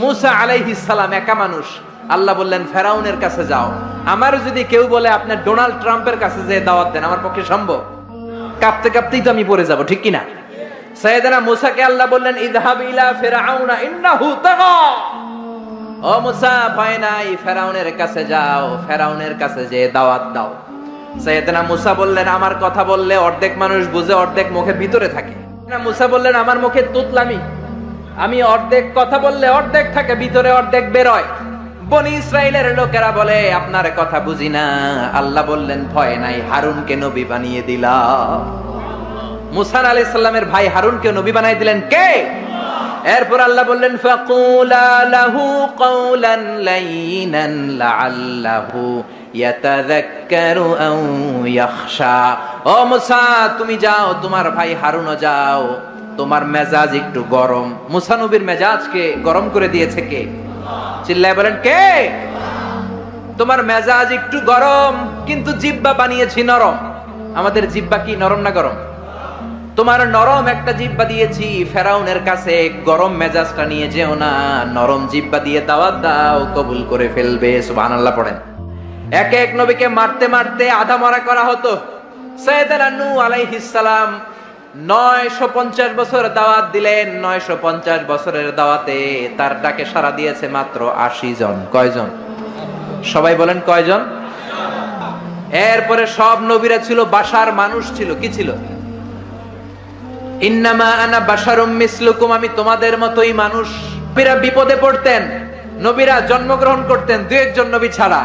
মুসা আলাইহিস সালাম একা মানুষ, আল্লাহ বললেন ফেরাউনের কাছে যাও। আমার যদি কেউ বলে আপনি ডোনাল্ড ট্রাম্পের কাছে যে দাওয়াত দেন, আমার পক্ষে সম্ভব? কাঁপতে কাঁপতেই তো আমি পড়ে যাব, ঠিক কি না? সাইয়েদনা মুসাকে আল্লাহ বললেন ইযহাব ইলা ফিরআউনা ইন্নাহু তাগা। ও মুসা, ভয় নাই, ফেরাউনের কাছে যাও, ফেরাউনের কাছে যে দাওয়াত দাও। সাইয়েদনা মুসা বললেন, আমার কথা বললে অর্ধেক মানুষ বুঝে, অর্ধেক মুখের ভিতরে থাকে। মুসা বললেন, আমার মুখে তুতলামি, আমি অর্ধেক কথা বললে অর্ধেক থাকে ভিতরে, অর্ধেক বেরোয়। বনি ইসরাইলের লোকেরা বলে আপনার কথা বুঝি না। আল্লাহ বললেন ভয় নাই, হারুনকে নবী বানিয়ে দিলাম। মুসা আলাইহিস সালামের ভাই হারুনকে নবী বানিয়ে দিলেন কে? এরপর আল্লাহ বললেন ফাকুলা লাহু কাওলান লাইনান লাআল্লাহু ইয়াতাযাক্কারু আও ইয়াখশা। ও মুসা, তুমি যাও, তোমার ভাই হারুনও যাও, তোমার মেজাজ একটু গরম। মুসা নবীর মেজাজকে গরম করে দিয়েছে কে? চিল্লায় বলেন কে? তোমার মেজাজ একটু গরম, কিন্তু জিহ্বা বানিয়েছি নরম। আমাদের জিহ্বা কি নরম না গরম? তোমার নরম একটা জিহ্বা দিয়েছি, ফেরাউনের কাছে গরম মেজাজটা নিয়ে যেও না, নরম জিহ্বা দিয়ে দাওয়াত দাও, কবুল করে ফেলবে। সুবহানাল্লাহ পড়েন। এক এক নবীকে মারতে মারতে আধা মরা করা হতো। সাইয়েদানা নূহ আলাইহিস সালাম 950 বছর দাওয়াত দিলেন। 950 বছরের দাওয়াতে তার ডাকে সাড়া দিয়েছে মাত্র 80 জন। কয়জন? সবাই বলেন কয়জন? এরপরে সব নবীরা ছিল বাশার, মানুষ ছিল। কি ছিল? ইন্নামা আনা বাশারুম মিসলুকুম, আমি তোমাদের মতোই মানুষ। নবীরা বিপদে পড়তেন, নবীরা জন্মগ্রহণ করতেন দুই একজন নবী ছাড়া।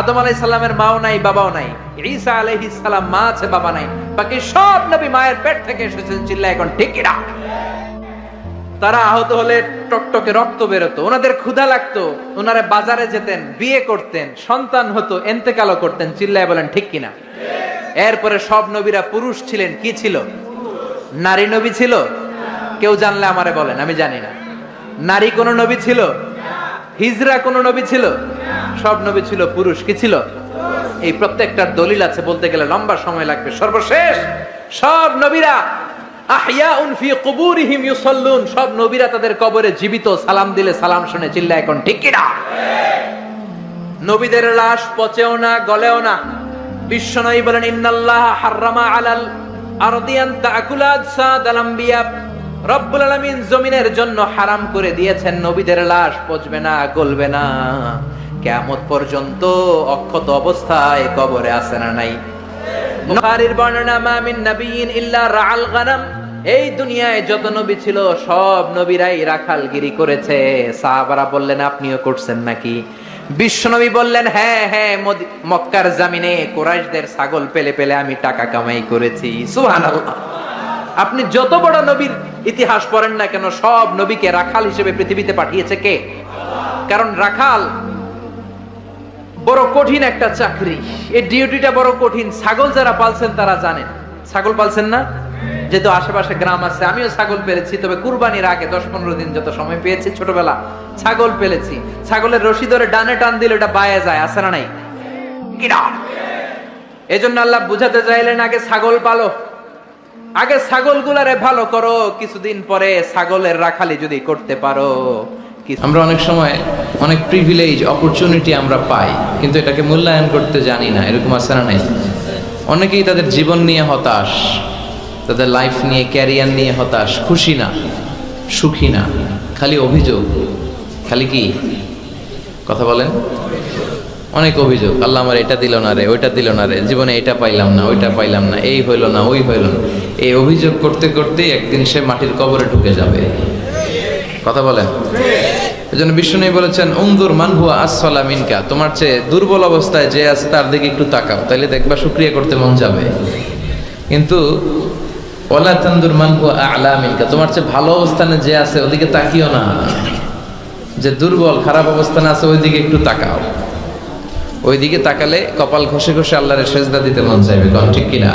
আদম আলাইহিস সালামের মাও নাই, বাবাও নাই। ঈসা আলাইহিস সালাম মা আছে, বাবা নাই। বাকি সব নবী মায়ের পেট থেকে এসেছেন। চিল্লায় এখন ঠিক কিনা? তারা আহত হলে টকটকে রক্ত বেরোতো, ওনাদের ক্ষুধা লাগতো, ওনারা বাজারে যেতেন, বিয়ে করতেন, সন্তান হতো, এন্তেকালও করতেন। চিল্লায় বলেন ঠিক কিনা? এরপরে সব নবীরা পুরুষ ছিলেন। কি ছিল? নারী নবী ছিল? কেউ জানলে আমারে বলেন, আমি জানি না। নারী কোন নবী ছিল? হিজরা কোন নবী ছিল? সব নবী ছিল পুরুষ। কি ছিল? এই প্রত্যেকটার দলিল আছে, বলতে গেলে লম্বা সময় লাগবে। সর্বশেষ সব নবীরা আহইয়াউন ফি কুবুরিহিম ইউসাল্লুন, সব নবীরা তাদের কবরে জীবিত, সালাম দিলে সালাম শুনে। চিল্লা এখন ঠিক কিনা? নবীদের লাশ পচেও না, গলেও না। বিশ্বনবী বলেন ইন্নাল্লাহ হাররামা আলাল আরদি আন তাকুলা আজসাদাল আমবিয়া, রব্বুল আলামিন জমিনের জন্য হারাম করে দিয়েছেন নবীদের লাশ পচবে না, গলবে না, কিয়ামত পর্যন্ত অক্ষত অবস্থায় কবরে আছে না নাই? বুখারীর বর্ণনা, মা মিন নাবিয়্যিন ইল্লা রাআল গানাম, এই দুনিয়ায় যত নবী ছিল সব নবীরাই রাখালগিরি করেছে। সাহাবারা বললেন আপনিও করছেন নাকি? বিশ্বনবী বললেন হ্যাঁ হ্যাঁ, মক্কার জমিনে কুরাইশদের ছাগল পেলে পেলে আমি টাকা কামাই করেছি। সুবহানাল্লাহ। আপনি যত বড় নবীর ইতিহাস পড়েন না কেন, সব নবীকে রাখাল হিসেবে পৃথিবীতে পাঠিয়েছে কে? কারণ রাখাল বড় কঠিন একটা চাকরি, এই ডিউটিটা বড় কঠিন। ছাগল যারা পালছেন তারা জানেন। ছাগল পালছেন না? যেহেতু আশেপাশে গ্রাম আছে, আমিও ছাগল পেলেছি, তবে কুরবানির আগে 10-15 দিন যত সময় পেয়েছি ছোটবেলা ছাগল পেলেছি। ছাগলের রশি ধরে ডানে টান দিলে ওটা বায়ে যায়, আছে না নাই? এজন্য আল্লাহ বুঝাতে চাইলেন আগে ছাগল পালো, আগে ছাগলগুলারে ভালো করো, কিছুদিন পরে ছাগলের রাখালি যদি করতে পারো। আমরা অনেক সময় অনেক প্রিভিলেজ, অপরচুনিটি আমরা পাই, কিন্তু এটাকে মূল্যায়ন করতে জানি না। এরকম আছে না নাই? অনেকেই তাদের জীবন নিয়ে হতাশ, তাদের লাইফ নিয়ে, ক্যারিয়ার নিয়ে হতাশ, খুশি না, সুখী না, খালি অভিযোগ। খালি কি কথা বলেন? অনেক অভিযোগ। আল্লাহ আমার এটা দিল না রে, ওইটা দিল না রে, জীবনে এটা পাইলাম না, ওইটা পাইলাম না, এই হইল না, ওই হইল না। এই অভিযোগ করতে করতে একদিন সে মাটির কবরে ঢুকে যাবে। কথা বলেন? এজন্য বিষ্ণু বলেছেন উনজুর মান হুয়া আসফালা মিনকা, তোমার চেয়ে দুর্বল অবস্থায় যে আছে তার দিকে একটু তাকাও, তাইলে দেখবা শুকরিয়া করতে মন যাবে। কিন্তু ওয়ালা তানজুর মান হুয়া আ'লা মিনকা, তোমার চেয়ে ভালো অবস্থানে যে আছে ওদিকে তাকিও না, যে দুর্বল খারাপ অবস্থানে আছে ওইদিকে একটু তাকাও। ওইদিকে তাকালে কপাল ঘষে ঘষে আল্লাহর সেজদা দিতে মন চাইবে। কোন ঠিক কিনা?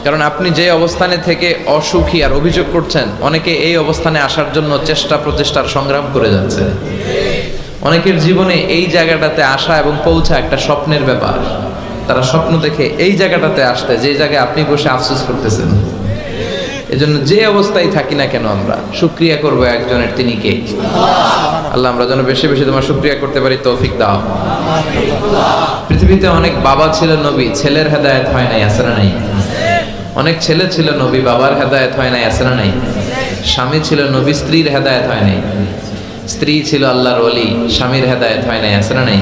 কারণ আপনি যে অবস্থানে থেকে অসুখী আর অভিযোগ করছেন, অনেকে এই অবস্থানে আসার জন্য চেষ্টা প্রচেষ্টার সংগ্রাম করে যাচ্ছে। অনেকের জীবনে এই জায়গাটাতে আসা এবং পৌঁছা একটা স্বপ্নের ব্যাপার। তারা স্বপ্ন দেখে এই জায়গাটাতে আসতে, যে জায়গায় আপনি বসে আফসোস করতেছেন। এজন্য যে অবস্থায় থাকি না কেন আমরা শুকরিয়া করব একজনের, তিনি কে? আল্লাহ। আমরা যেন বেশি বেশি তোমার শুকরিয়া করতে পারি, তৌফিক দাও। পৃথিবীতে অনেক বাবা ছিল নবী, ছেলের হেদায়েত হয় নাই, আছে না নাই? অনেক ছেলে ছিল নবী, বাবার হেদায়েত হয় নাই, আছে না নাই? স্বামী ছিল নবী, স্ত্রীর হেদায়েত হয় নাই। স্ত্রী ছিল আল্লাহর ওলি, স্বামীর হেদায়েত হয় নাই, আছে না নাই?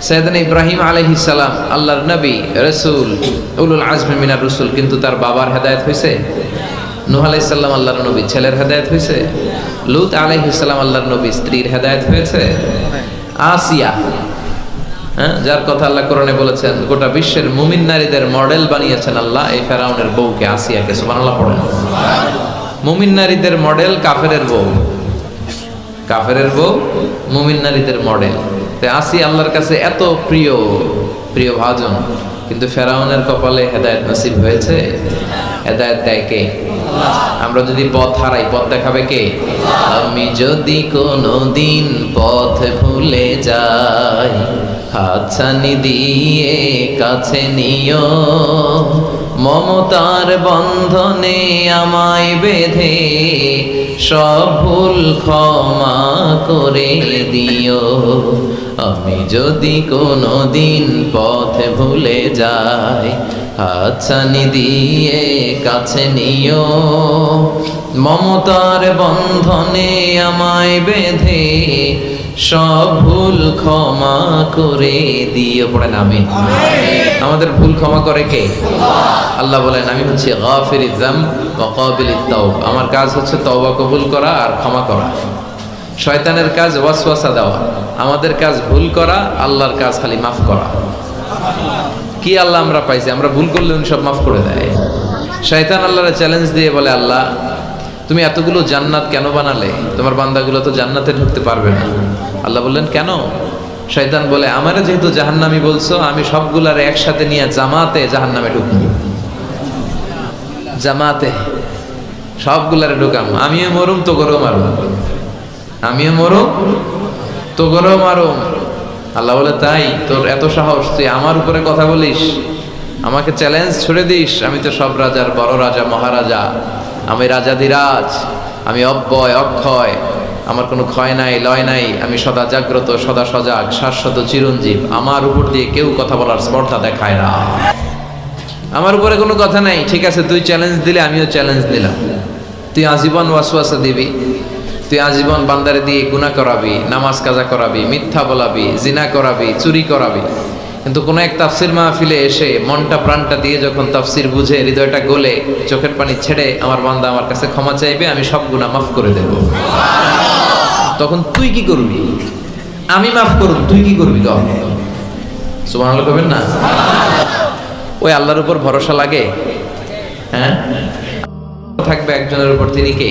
সাইয়েদনা ইব্রাহিম আলাইহিস সালাম আল্লাহর নবী, রাসূল, উলুল আজমি মিনার রাসূল, কিন্তু তার বাবার হেদায়েত হয়েছে? নূহ আলাইহিস সালাম আল্লাহর নবী, ছেলের হেদায়েত হয়েছে? লূত আলাইহিস সালাম আল্লাহর নবী, স্ত্রীর হেদায়েত হয়েছে? আসিয়া, যার কথা আল্লাহ কোরআনে বলেছেন গোটা বিশ্বের মুমিন নারীদের মডেল বানিয়েছেন আল্লাহ, এই ফেরাউনের বউকে, আসিয়াকে। সুবহানাল্লাহ পড়েন। মুমিন নারীদের মডেল কাফেরের বউ, কাফেরের বউ মুমিন নারীদের মডেল। আসিয়া আল্লাহর কাছে এত প্রিয়, প্রিয় ভাজন, কিন্তু ফেরাউনের কপালে হেদায়েত নসিব হয়েছে? হেদায়েত দেয় কে? আমরা যদি পথ হারাই, পথ দেখাবে কে? আমি যদি কোনদিন পথ ভুলে যাই, হাতছানি দিয়ে কাছে নিও, মমতার বন্ধনে আমায় বেঁধে সব ভুল ক্ষমা করে দিও। আমি যদি কোনদিন পথ ভুলে যাই, হাতছানি দিয়ে কাছে নিও, মমতার বন্ধনে আমায় বেঁধে সব ভুল ক্ষমা করে দিও। পড়েন আমিন। আমাদের ভুল ক্ষমা করে কে? আল্লাহ বলেন আমি হচ্ছে গাফিরিয যামব ওয়া কাবিলিত তাওব। আমার কাজ হচ্ছে তওবা কবুল করা আর ক্ষমা করা। শয়তানের কাজ ওয়াসওয়াসা দেওয়া, আমাদের কাজ ভুল করা, আল্লাহর কাজ খালি মাফ করা। কি আল্লাহ আমরা পাইছি, আমরা ভুল করলে উনি সব মাফ করে দেয়। শয়তান আল্লাহরে চ্যালেঞ্জ দিয়ে বলে, আল্লাহ তুমি এতগুলো জান্নাত কেন বানালে? তোমার বান্দাগুলো তো জান্নাতে ঢুকতে পারবে না। আল্লাহ বললেন কেন? শয়তান বলে, আমারে যেহেতু জাহান্নামী বলছো, আমি সবগুলারে একসাথে নিয়ে জামাতে জাহান্নামে ঢুকবো। জামাতে সবগুলারে ঢুকাম, আমিও মরুম তো গরম মারুম, আমিও মরুম তো গরম মারুম। আল্লাহ বলে, তাই তোর এত সাহস, তুই আমার উপরে কথা বলিস, আমাকে চ্যালেঞ্জ ছুড়ে দিস? আমি তো সব রাজার বড় রাজা, মহারাজা, আমি রাজাধিরাজ, আমি অব্যয় অক্ষয়, আমার কোনো ক্ষয় নাই লয় নাই, আমি সদা জাগ্রত সদা সজাগ, শাশ্বত চিরঞ্জীব। আমার উপর দিয়ে কেউ কথা বলার স্পর্ধা দেখায় না, আমার উপরে কোনো কথা নাই। ঠিক আছে, তুই চ্যালেঞ্জ দিলে আমিও চ্যালেঞ্জ দিলাম। তুই আজীবন ওয়াসওয়াসা দিবি, তুই আজীবন বান্দারে দিয়ে গুনাহ করাবি, নামাজ কাজা করাবি, মিথ্যা বলাবি, জিনা করাবি, চুরি করাবি, কিন্তু কোনো এক তাফসির মাহফিলে এসে মনটা প্রাণটা দিয়ে যখন তাফসির বুঝে হৃদয়টা গলে চোখের পানি ছেড়ে আমার বান্দা আমার কাছে ক্ষমা চাইবে, আমি সব গুনাহ মাফ করে দেব। তখন তুই কি করবি? আমি মাফ করব, তুই কি করবি? সুবহানাল্লাহ কবেন না? ওই আল্লাহর উপর ভরসা লাগে? হ্যাঁ, থাকবে একজনের উপর, তিনি কে?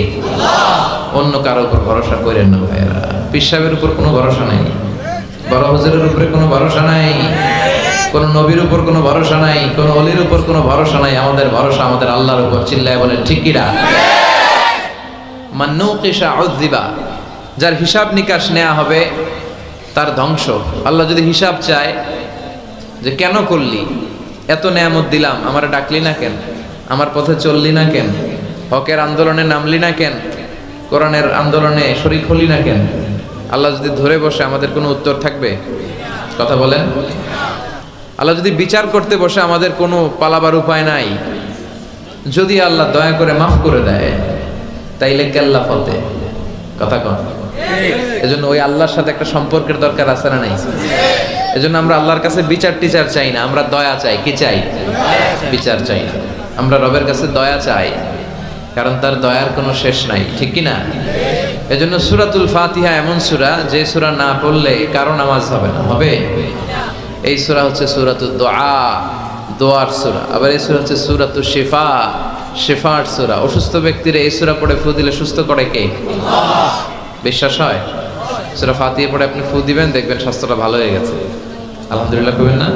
অন্য কারো উপর ভরসা করেন না ভাইরা। পীর সাহেবের উপর কোনো ভরসা নাই, বড় হুজুরের উপরে কোনো ভরসা নাই, কোন নবীর উপর কোনো ভরসা নাই, কোন ওলির উপর কোনো ভরসা নাই। আমাদের ভরসা আমাদের আল্লাহর উপর। চিল্লায় বলেন ঠিক কি না? মান নুকিশা উযযিবা, যার হিসাব নিকাশ নেওয়া হবে তার ধ্বংস। আল্লাহ যদি হিসাব চায় যে কেন করলি, এত নেয়ামত দিলাম, আমারে ডাকলি না কেন, আমার পথে চললি না কেন, হকের আন্দোলনে নামলি না কেন, কোরআনের আন্দোলনে শরীক হলি না কেন, আল্লাহ যদি ধরে বসে আমাদের কোনো উত্তর থাকবে? কথা বলেন। আল্লাহ যদি বিচার করতে বসে আমাদের কোনো পালাবার উপায় নাই। যদি আল্লাহ দয়া করে মাফ করে দেয় তাইলে কেল্লা ফতে। কথা কন। এজন্য ওই আল্লাহর সাথে একটা সম্পর্কের দরকার আছে না নাই? এজন্য আমরা আল্লাহর কাছে বিচার টিচার চাই না, আমরা দয়া চাই। কি চাই? বিচার চাই না। আমরা রবের কাছে দয়া চাই, কারণ তার দয়ার কোনো শেষ নাই। ঠিক কি না? এজন্য সূরাতুল ফাতিহা এমন সূরা, যে সূরা না পড়লে কারো নামাজ হবে না। হবে? এই সূরা হচ্ছে সূরাতুদ দুআ, দোয়ার সূরা। আবার এই সূরা হচ্ছে সূরাতুশ শিফা, শিফার সূরা। অসুস্থ ব্যক্তির এই সূরা পড়ে ফু দিলে সুস্থ করে কে? আল্লাহ। বিশ্বাস হয়? সূরা ফাতিহা পড়ে আপনি ফু দিবেন, দেখবেন স্বাস্থ্যটা ভালো হয়ে গেছে। আলহামদুলিল্লাহ কইবেন না?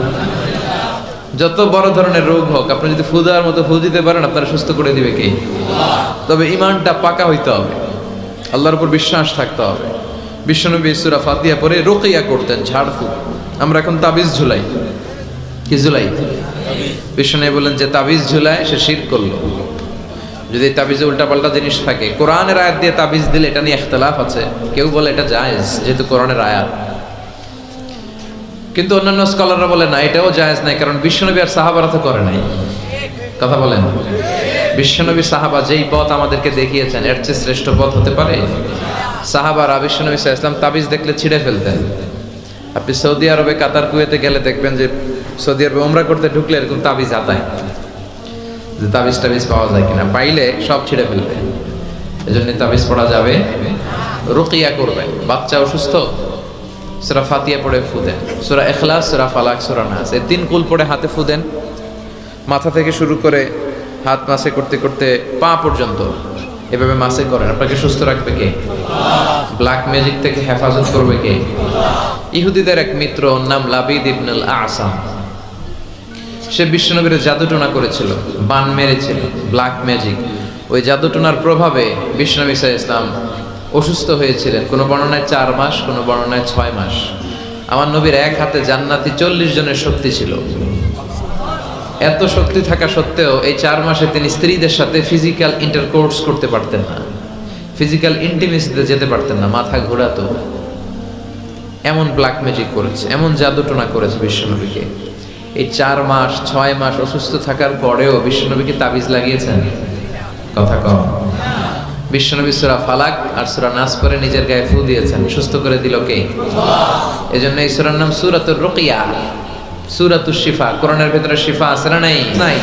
যত বড় ধরনের রোগ হোক, আপনি যদি ফু দেওয়ার মতো ফু দিতে পারেন, আপনারা সুস্থ করে দিবে কে? আল্লাহ। তবে ঈমানটা পাকা হইতে হবে, আল্লাহর উপর বিশ্বাস থাকতে হবে। বিশ্বনবী সূরা ফাতিহা পড়ে রুকিয়া করতেন, ঝাড়ফুঁক। আমরা এখন তাবিজ ঝুলাই। কি ঝুলাই? বিশ্বনবী বলেন যে তাবিজ ঝুলায় সে শিরক করলো। যদি তাবিজে উল্টাপাল্টা জিনিস থাকে, কোরআনের আয়াত দিয়ে তাবিজ দিলে এটা নিয়ে ইখতিলাফ আছে। কেউ বলে এটা জায়েজ, যেহেতু কোরআনের আয়াত। কিন্তু অন্যান্য স্কলাররা বলে না, এটাও জায়েজ নাই, কারণ বিশ্বনবী আর সাহাবারা তো করে নাই। কথা বলেন। বিশ্বনবী সাহাবা যেই পথ আমাদেরকে দেখিয়েছেন, এর চেয়ে শ্রেষ্ঠ পথ হতে পারে? সাহাবারা বিশ্বনবী সাল্লাল্লাহু আলাইহি ওয়াসাল্লাম তাবিজ দেখলে ছিঁড়ে ফেলতেন। আপনি সৌদি আরবে, কাতার, কুয়েতে গেলে দেখবেন যে সৌদি আরবে উমরা করতে ঢুকলে এরকম তাবিজ আতায়, যে তাবিজ টাবিজ পাওয়া যায় কিনা, পাইলে সব ছিঁড়ে ফেলবে। এজন্য তাবিজ পড়া যাবে। রুকিয়া করবেন। বাচ্চা অসুস্থ, সূরা ফাতিহা পড়ে ফু দেন, সূরা ইখলাস, সূরা ফালাক, সূরা নাস, এই তিন কুল পড়ে হাতে ফু দেন। মাথা থেকে শুরু করে হাত মাসে করতে করতে পা পর্যন্ত এভাবে মাসে করেন। আপনাকে সুস্থ রাখবে কে? ব্ল্যাক ম্যাজিক থেকে হেফাজত করবে কে? ইহুদিদের এক মিত্র, নাম লাবিদ ইবনুল আসাম। সে বিশ্বনবীর জাদুটোনা করেছিল, বান মেরেছিল, ব্ল্যাক ম্যাজিক। ওই জাদুটোনার প্রভাবে বিশ্বনবী সাল্লাল্লাহু আলাইহি ওয়াসাল্লাম অসুস্থ হয়েছিলেন। কোনো বর্ণনায় 4 মাস, কোনো বর্ণনায় 6 মাস। আমার নবীর এক হাতে জান্নাতি 40 জনের শক্তি ছিল। এত শক্তি থাকা সত্ত্বেও এই 4 মাসে তিনি স্ত্রীদের সাথে ফিজিক্যাল ইন্টারকোর্স করতে পারতেন না, ফিজিক্যাল ইন্টিমেসিতে যেতে পারতেন না, মাথা ঘোরাতো। এমন ব্ল্যাক ম্যাজিক করেছে, এমন জাদুটোনা করেছে বিশ্বনবীকে। এই 4 মাস 6 মাস অসুস্থ থাকার পরেও বিশ্বনবীকে তাবিজ লাগিয়েছেন? কথা কম। বিশ্বনবী সূরা ফালাক আর সূরা নাস পরে নিজের গায়ে ফু দিয়েছেন, সুস্থ করে দিল কে? এজন্য এই সূরার নাম সূরাতুর রুকিয়া, সূরাতুশ শিফা। কোরআনের ভিতরে শিফা আছে না নাই? নাই।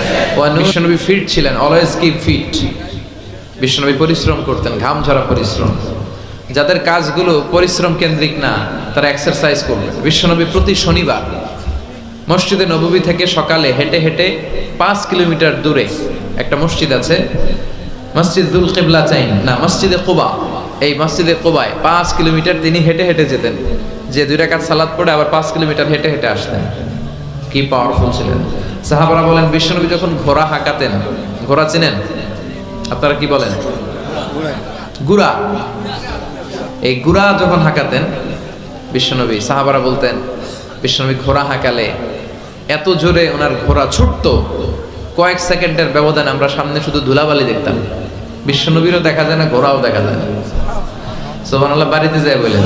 বিশ্বনবী ফিট ছিলেন, অলওয়েজ কিপ ফিট। বিশ্বনবী পরিশ্রম করতেন, ঘাম ঝরা পরিশ্রম। যাদের কাজগুলো পরিশ্রম কেন্দ্রিক না, তারা এক্সারসাইজ করবেন। বিশ্বনবী প্রতি শনিবার মসজিদে নববী থেকে সকালে হেঁটে হেঁটে 5 কিলোমিটার দূরে একটা মসজিদ আছে, মসজিদ দুল কিবলা চাইন না, মসজিদে কুবা। এই মসজিদে কুবায় 5 কিলোমিটার তিনি হেঁটে হেঁটে যেতেন, যে 2 রাকাত সালাত পড়ে আবার 5 কিলোমিটার হেঁটে হেঁটে আসতেন। কি পাওয়ারফুল ছিলেন। সাহাবারা বলেন বিশ্বনবী যখন ঘোড়া হাঁকাতেন, ঘোড়া চিনেন আপনারা? কি বলেন? গুড়া। এই গুড়া যখন হাঁকাতেন বিশ্বনবী, সাহাবারা বলতেন বিশ্বনবী ঘোড়া হাঁকালে এত জোরে ওনার ঘোড়া ছুটতো, কয়েক সেকেন্ডের ব্যবধানে আমরা সামনে শুধু ধুলাবালি দেখতাম। বিশ্বনবীরও দেখা যায় না, ঘোড়াও দেখা যায় না। সুবহানাল্লাহ, বাড়িতে যায় বলে